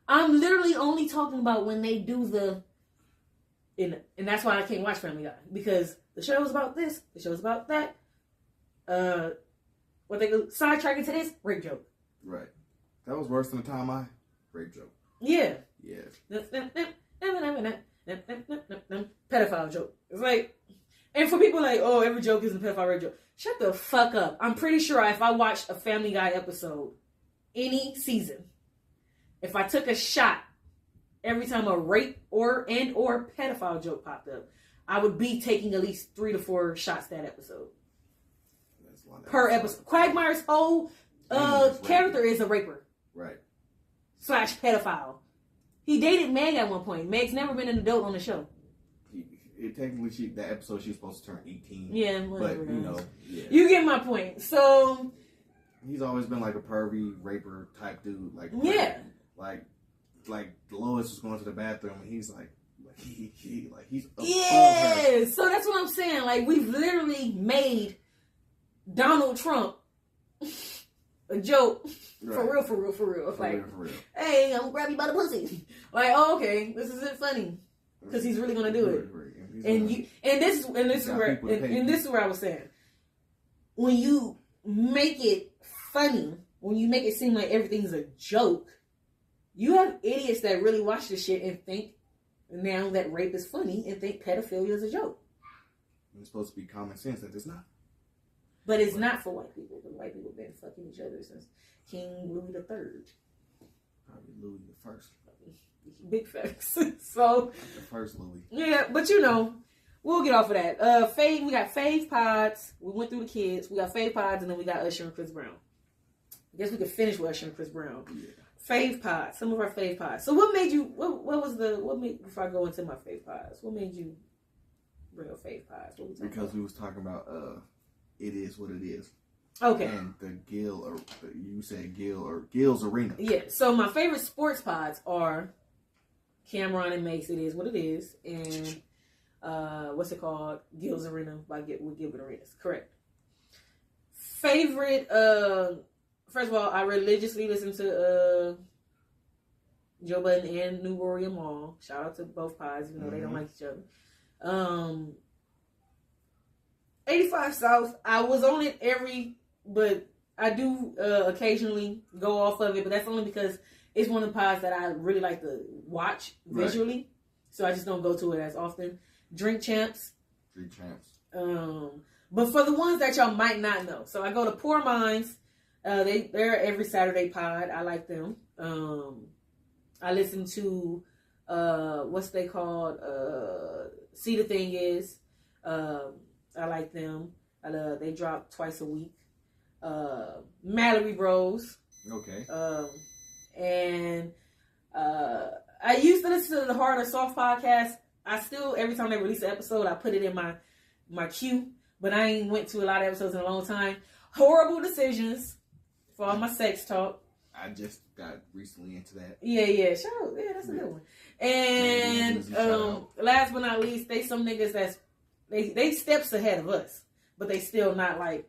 A: I'm literally only talking about when they do and that's why I can't watch Family Guy, because the show is about this, the show is about that. What they go sidetrack into this rape joke,
B: right? That was worse than the time I rape joke.
A: Yeah.
B: Yeah.
A: Pedophile joke. It's like, and for people like, oh, every joke isn't a pedophile rape joke. Shut the fuck up. I'm pretty sure if I watched a Family Guy episode, any season, if I took a shot every time a rape or pedophile joke popped up, I would be taking at least 3 to 4 shots that episode. Per episode. Quagmire's whole character is a raper.
B: Right.
A: / pedophile. He dated Meg at one point. Meg's never been an adult on the show.
B: Technically, that episode she was supposed to turn 18.
A: Yeah, whatever.
B: But, you know, yeah.
A: You get my point. So...
B: He's always been like a pervy, raper type dude. Like,
A: yeah.
B: Like Lois was going to the bathroom and he's like he's above
A: yeah.
B: her.
A: So that's what I'm saying. Like, we've literally made Donald Trump a joke.
B: Right.
A: For real. It's
B: For
A: like,
B: real.
A: hey, I'm gonna grab you by the pussy. Like, oh, okay, this isn't funny because he's really gonna do it. And this is where I was saying, when you make it funny, when you make it seem like everything's a joke, you have idiots that really watch this shit and think now that rape is funny and think pedophilia is a joke.
B: It's supposed to be common sense that it's not.
A: But it's not for white people, because white people have been fucking each other since King Louis the Third.
B: Probably Louis the First.
A: Big facts. So
B: The first Louis.
A: yeah, but you know, we'll get off of that. We got Fave Pods. We went through the kids. We got Fave Pods, and then we got Usher and Chris Brown. I guess we could finish with Usher and Chris Brown.
B: Yeah.
A: Fave Pods. Some of our Fave Pods. So what made you? What made? Before I go into my Fave Pods, what made you bring up Fave Pods? What we talking
B: Because
A: about?
B: we was talking about it is what it is.
A: Okay.
B: And the you said Gil's Arena.
A: Yeah. So my favorite sports pods are Cameron and Mace. It is what it is, and what's it called? Gil's Arena with Gilbert Arenas. Correct. Favorite. First of all, I religiously listen to Joe Budden and New Warrior Mall. Shout out to both pods, even though they don't like each other. 85 South. I was on it but I do occasionally go off of it, but that's only because it's one of the pods that I really like to watch visually. Right. So I just don't go to it as often. Drink Champs. But for the ones that y'all might not know. So I go to Poor Minds. They're every Saturday pod. I like them. I listen to what's they called? See the Thing Is. I like them. They drop twice a week. Mallory Bros.
B: Okay.
A: And I used to listen to the Hard or Soft podcast. I still, every time they release an episode, I put it in my queue. But I ain't went to a lot of episodes in a long time. Horrible Decisions for all my sex talk.
B: I just got recently into that.
A: Yeah. Shout out. Yeah, that's a good one. And last but not least, they some niggas that's they steps ahead of us, but they still not like.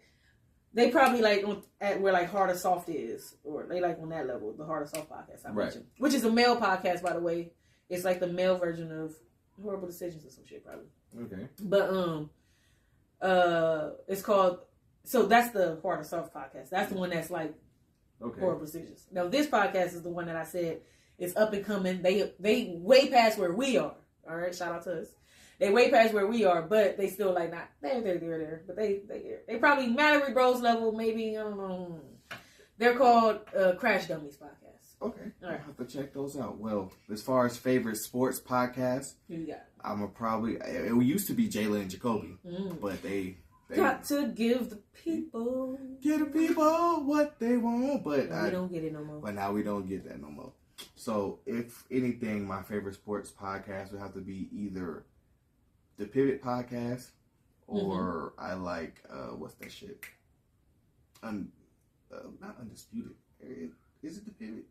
A: They probably like at where like Hard or Soft is, or they like on that level. The Hard or Soft podcast I mentioned, which is a male podcast, by the way. It's like the male version of Horrible Decisions or some shit, probably.
B: Okay.
A: But it's called. So that's the Hard or Soft podcast. That's the one that's like Horrible Decisions. Now this podcast is the one that I said is up and coming. They way past where we are. All right, shout out to us. They way past where we are, but they still like not there. But they probably Mallory Bros level, maybe, I don't know. They're called Crash Dummies Podcast.
B: Okay.
A: All right.
B: I'll have to check those out. Well, as far as favorite sports podcasts,
A: Who you got?
B: it used to be Jayla and Jacoby, but they
A: got to give the people
B: what they want, but
A: we don't get it no more.
B: But now we don't get that no more. So if anything, my favorite sports podcast would have to be either the Pivot Podcast, or I like what's that shit? Not Undisputed. Is it the Pivot?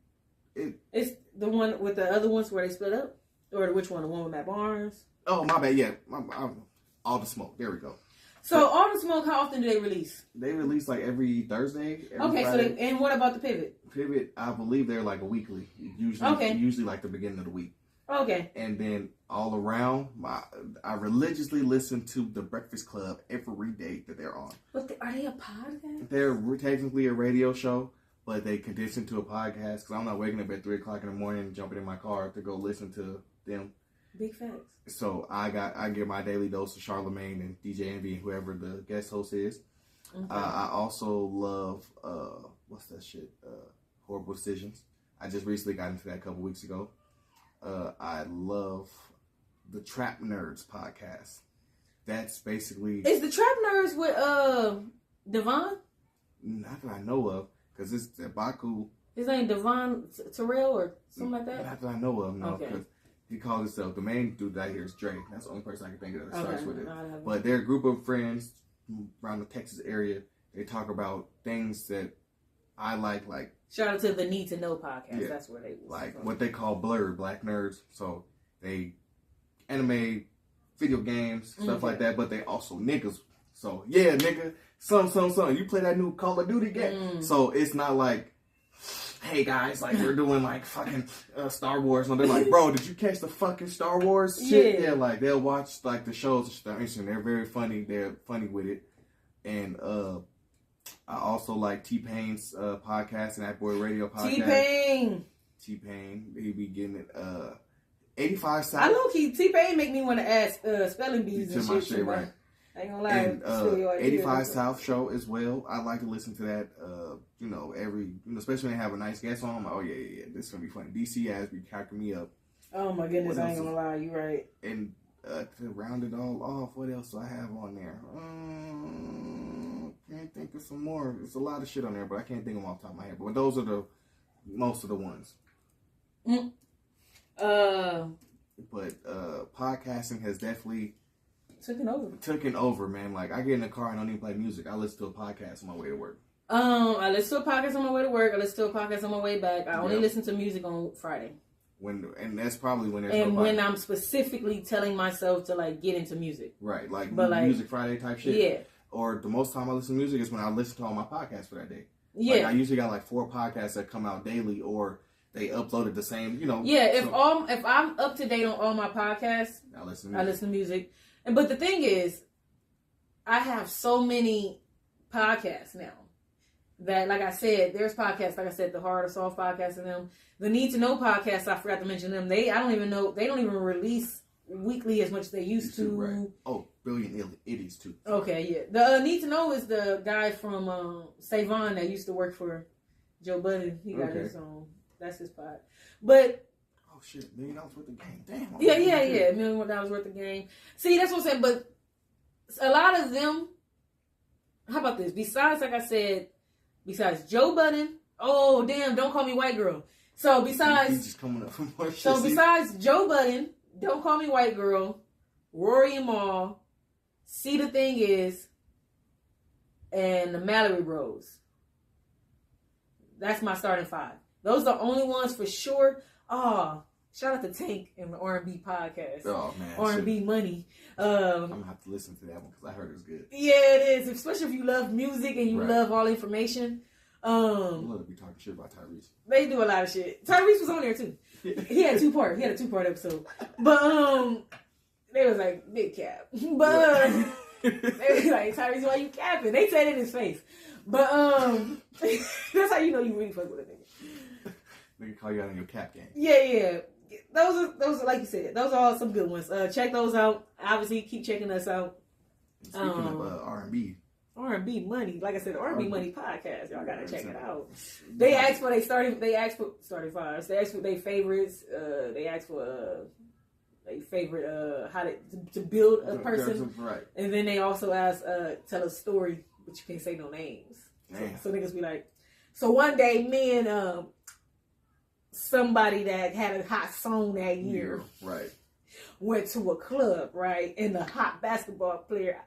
B: It's
A: the one with the other ones where they split up, or which one? The one with Matt Barnes?
B: Oh, my bad. Yeah, All the Smoke. There we go.
A: So All the Smoke, how often do they release?
B: They release like every Thursday.
A: Okay, Friday. And what about the Pivot?
B: Pivot, I believe they're like a weekly. Usually like the beginning of the week.
A: Okay.
B: And then all around, I religiously listen to The Breakfast Club every day that they're on.
A: But are they a podcast?
B: They're technically a radio show, but they condense into a podcast because I'm not waking up at 3 o'clock in the morning and jumping in my car to go listen to them.
A: Big facts.
B: So I get my daily dose of Charlamagne and DJ Envy and whoever the guest host is. Okay. I also love, what's that shit? Horrible Decisions. I just recently got into that a couple weeks ago. I love the Trap Nerds podcast. That's basically...
A: Is the Trap Nerds with Devon?
B: Not that I know of, because it's Baku.
A: His name Devon Terrell or something like that?
B: Not that I know of, no.
A: Okay.
B: He calls himself, the main dude out here is Dre. That's the only person I can think of that starts with it.
A: No,
B: but they're a group of friends around the Texas area. They talk about things that I like.
A: Shout out to the Need to Know podcast.
B: Yeah,
A: that's where they
B: like what they call blurred black nerds. So they anime, video games, stuff like that. But they also niggas. So yeah, nigga, some. You play that new Call of Duty game, so it's not like, hey guys, like we're doing like fucking Star Wars. No, they're like, bro, did you catch the fucking Star Wars shit? Yeah, like they'll watch like the shows and they're very funny. They're funny with it, and I also like T-Pain's podcast and That Boy Radio podcast. T-Pain, he be getting it. 85 South.
A: I know T-Pain make me want to ask spelling bees and shit.
B: Shit right.
A: I ain't gonna lie.
B: And 85 South show as well. I like to listen to that. Especially when they have a nice guest on. I'm like, oh yeah, this is gonna be funny. DC has be cracking me up.
A: Oh my goodness, I ain't gonna lie. You right.
B: And to round it all off, what else do I have on there? Can't think of some more. There's a lot of shit on there, but I can't think of them off the top of my head. But those are most of the ones. But podcasting has definitely taken over, man. Like I get in the car and I don't even play music. I listen to a podcast on my way to work.
A: I listen to a podcast on my way to work. I listen to a podcast on my way back. I only listen to music on Friday.
B: And that's probably when there's
A: when I'm specifically telling myself to like get into music.
B: Right, like Music Friday type shit.
A: Yeah.
B: Or the most time I listen to music is when I listen to all my podcasts for that day.
A: Yeah.
B: Like I usually got like 4 podcasts that come out daily, or they uploaded the same,
A: Yeah, if I'm up to date on all my podcasts, I listen to music. But the thing is, I have so many podcasts now that, like I said, there's podcasts, like I said, the Hard or Soft podcast and them. The Need to Know podcast, I forgot to mention them. They don't even release weekly as much as they used to.
B: Right. Oh, Brilliant Idiots too.
A: Okay, yeah. The Need to Know is the guy from Savon that used to work for Joe Budden. He got his own. That's his pod. But
B: oh shit, $1 million worth of game. Damn.
A: Yeah. $1 million worth of game. See, that's what I'm saying. But a lot of them. How about this? Besides Joe Budden. Oh damn! Don't call me white girl. So besides,
B: he's just coming up from more shit.
A: So besides Joe Budden, Don't Call Me White Girl, Rory and Mal, See the Thing Is, and the Mallory Bros. That's my starting 5. Those are the only ones for sure. Oh, shout out to Tank and the R&B podcast.
B: Oh, man.
A: R&B Money.
B: I'm going to have to listen to that one because I heard it's good.
A: Yeah, it is. Especially if you love music and you love all information.
B: I love to be talking shit about Tyrese.
A: They do a lot of shit. Tyrese was on there too. He had a 2-part episode. But they was like, big cap. But they was like, Tyrese, why you capping? They said it in his face. But that's how you know you really fuck with a nigga.
B: They can call you out on your cap game.
A: Yeah. Those are like you said, those are all some good ones. Check those out. Obviously, keep checking us out.
B: Speaking of R&B
A: Money, like I said, R&B Money podcast. Y'all gotta check it out. They asked for starting 5s. They asked for their favorites. They asked for their favorite how to build a person.
B: Right.
A: And then they also asked tell a story, but you can't say no names. So niggas be like, so one day me and somebody that had a hot song that year,
B: right,
A: went to a club, right, and the hot basketball player,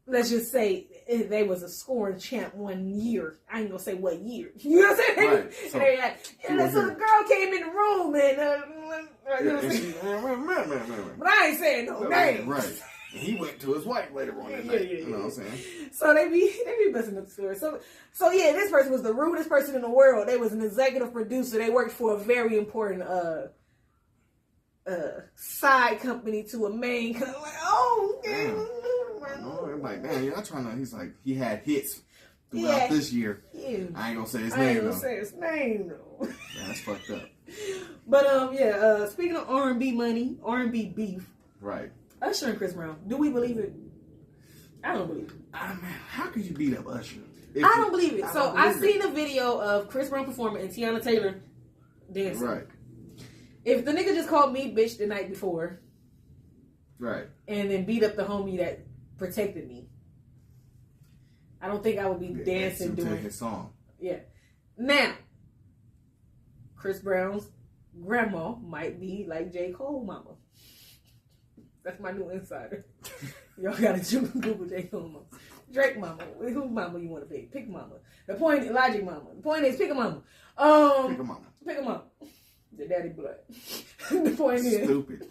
A: let's just say they was a scoring champ one year. I ain't gonna say what year. You know what I'm saying?
B: Right.
A: So, so the girl came in the room and you know what I'm saying? But I ain't saying no names.
B: Right. And he went to his wife later on that night. You know what I'm saying?
A: So they be busting up the story. So yeah, this person was the rudest person in the world. They was an executive producer. They worked for a very important side company to a main company. Like, oh, damn.
B: I'm like, man, y'all trying to. He's like, he had hits throughout this year. Yeah. I ain't gonna say his name though. That's fucked up.
A: But speaking of R&B money, R&B beef.
B: Right.
A: Usher and Chris Brown. Do we believe it? I don't believe it.
B: Man, how could you beat up Usher?
A: I don't believe it. So I seen a video of Chris Brown performing and Tiana Taylor dancing.
B: Right.
A: If the nigga just called me bitch the night before,
B: right,
A: and then beat up the homie that protected me, I don't think I would be dancing doing
B: his song.
A: Yeah. Now, Chris Brown's grandma might be like J. Cole mama. That's my new insider. Y'all gotta Google J. Cole mama. Drake mama. Who mama you want to pick? Pick mama. The point is Logic mama. The point is pick a mama.
B: Pick a mama.
A: Pick a mama. The daddy blood. The point is
B: stupid.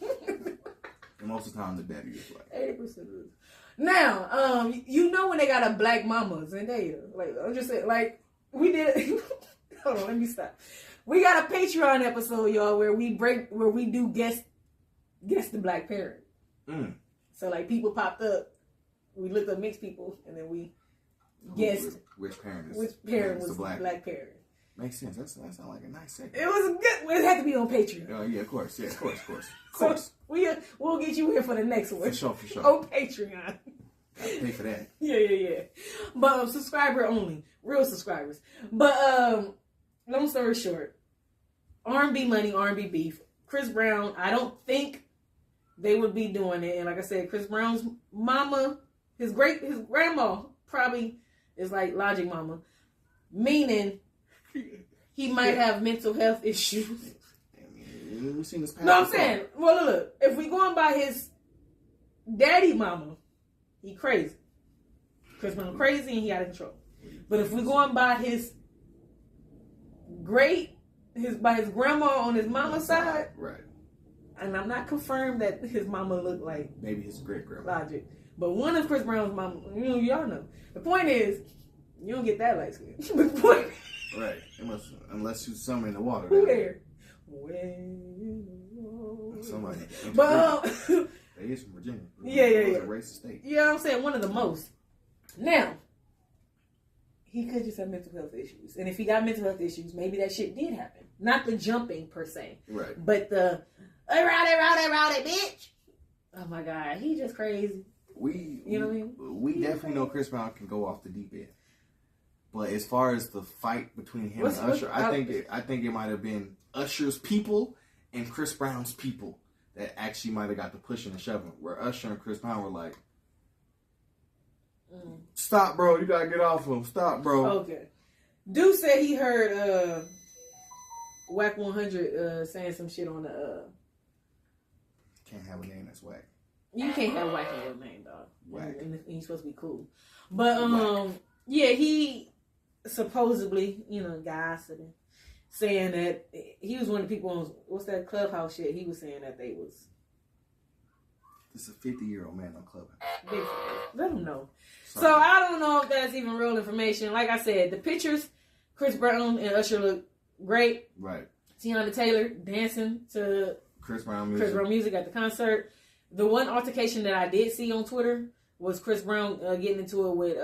B: And most of the time, the daddy is white.
A: 80% of it. Now, you know when they got a black mama, Zendaya. Like, I'm just saying, like, we did. Hold on, let me stop. We got a Patreon episode, y'all, where we do guess the black parent. So, like, people popped up. We looked up mixed people, and then we guessed
B: which parent
A: was the black parent.
B: Makes sense. That sounds like a nice segment.
A: It was good. It had to be on Patreon.
B: Oh yeah, of course. Yeah, of course.
A: So we'll get you here for the next one.
B: For sure.
A: On Patreon.
B: Gotta pay for that.
A: Yeah. But subscriber only, real subscribers. But long story short, R&B money, R&B beef. Chris Brown. I don't think they would be doing it. And like I said, Chris Brown's mama, his grandma probably is like Logic Mama, meaning he might have mental health issues.
B: We've seen this.
A: No, I'm saying, well, look, if we going by his daddy mama, he crazy. Chris Brown crazy and he out of control. But if we going by his grandma on his mama's side,
B: right?
A: And I'm not confirmed that his mama looked like
B: maybe his great grandma.
A: Logic, but one of Chris Brown's mama, y'all know. The point is, you don't get that light skin. The point.
B: Right. Unless you summon in the water.
A: Who there?
B: Somebody.
A: But
B: they is from Virginia.
A: Yeah.
B: A racist state.
A: You know what I'm saying? One of the most. Now, he could just have mental health issues. And if he got mental health issues, maybe that shit did happen. Not the jumping per se.
B: Right.
A: But the rowdy, bitch. Oh my God. He just crazy. You know what I mean?
B: We definitely know Chris Brown can go off the deep end. But as far as the fight between him and Usher, I think it might have been Usher's people and Chris Brown's people that actually might have got the pushing and shoving. Where Usher and Chris Brown were like, "Stop, bro! You gotta get off him. Stop, bro."
A: Okay. Dude said he heard Whack 100 saying some shit on the.
B: Can't have a name that's whack.
A: You can't have Whack in your name, dog.
B: Whack.
A: And he's supposed to be cool. But yeah, he supposedly, gossiping, saying that he was one of the people on what's that Clubhouse shit. He was saying that they was.
B: This is a 50-year-old man on Clubhouse.
A: Big. Let him know. Sorry. So I don't know if that's even real information. Like I said, the pictures, Chris Brown and Usher look great.
B: Right.
A: Tiana Taylor dancing to
B: Chris Brown music
A: at the concert. The one altercation that I did see on Twitter was Chris Brown getting into it with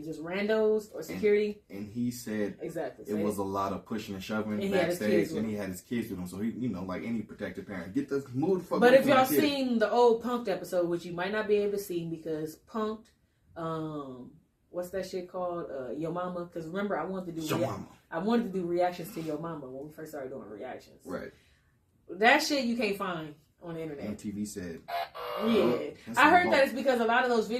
A: just randos or security.
B: And he said
A: exactly
B: it was a lot of pushing and shoving backstage, and he had his kids with him. So he, like any protected parent, get the move.
A: But if y'all seen the old Punk'd episode, which you might not be able to see because Punk'd, what's that shit called? Yo Mama. Because remember, I wanted to do reactions to Yo Mama when we first started doing reactions.
B: Right.
A: That shit you can't find on the internet.
B: MTV said.
A: Yeah, I heard that it's because a lot of those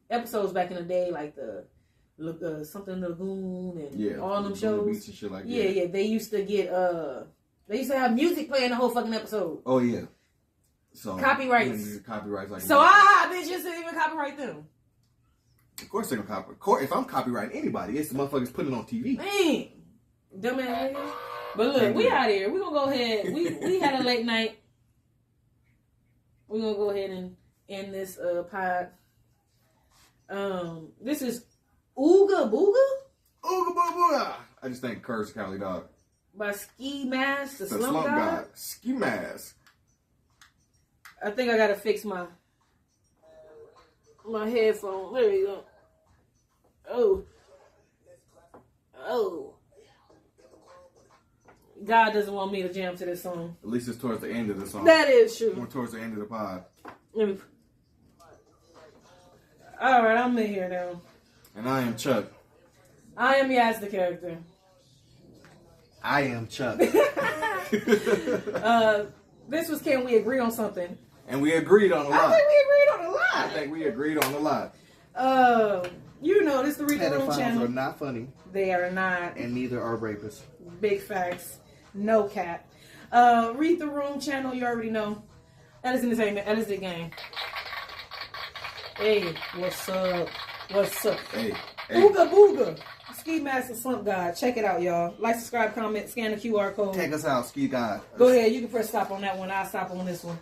A: episodes back in the day, like the something Lagoon and all them shows.
B: And shit like that.
A: Yeah. They used to get they used to have music playing the whole fucking episode.
B: Oh yeah. So
A: copyrights.
B: Like
A: so bitches didn't even copyright them.
B: Of course they're gonna copyright. If I'm copyrighting anybody, it's the motherfuckers putting it on TV.
A: Man, dumbass niggas. But look, we out here. We're gonna go ahead. We had a late night. We're gonna go ahead and end this pod. This is Ooga Booga?
B: Ooga Booga! I just think Curse Cali Dog.
A: By Ski Mask, the Slump God.
B: Ski Mask.
A: I think I gotta fix my headphone. There you go. Oh. God doesn't want me to jam to this song.
B: At least it's towards the end of the song.
A: That is true.
B: More towards the end of the pod.
A: Alright, I'm in here now.
B: And I am Chuck.
A: I am Yaz the character.
B: I am Chuck.
A: This was Can We Agree on Something?
B: And we agreed on a lot.
A: I think we agreed on a lot.
B: I think we agreed on a lot.
A: This is the Read the Room channel.
B: Pedophiles are not funny.
A: They are not.
B: And neither are rapists.
A: Big facts. No cap. Read the Room channel, you already know. That is entertainment. That is the game. Hey, what's up?
B: Hey.
A: Ooga Booga. Ski Master Slump God. Check it out, y'all. Like, subscribe, comment, scan the QR code.
B: Take us out, Ski God.
A: Go ahead. You can press stop on that one. I'll stop on this one.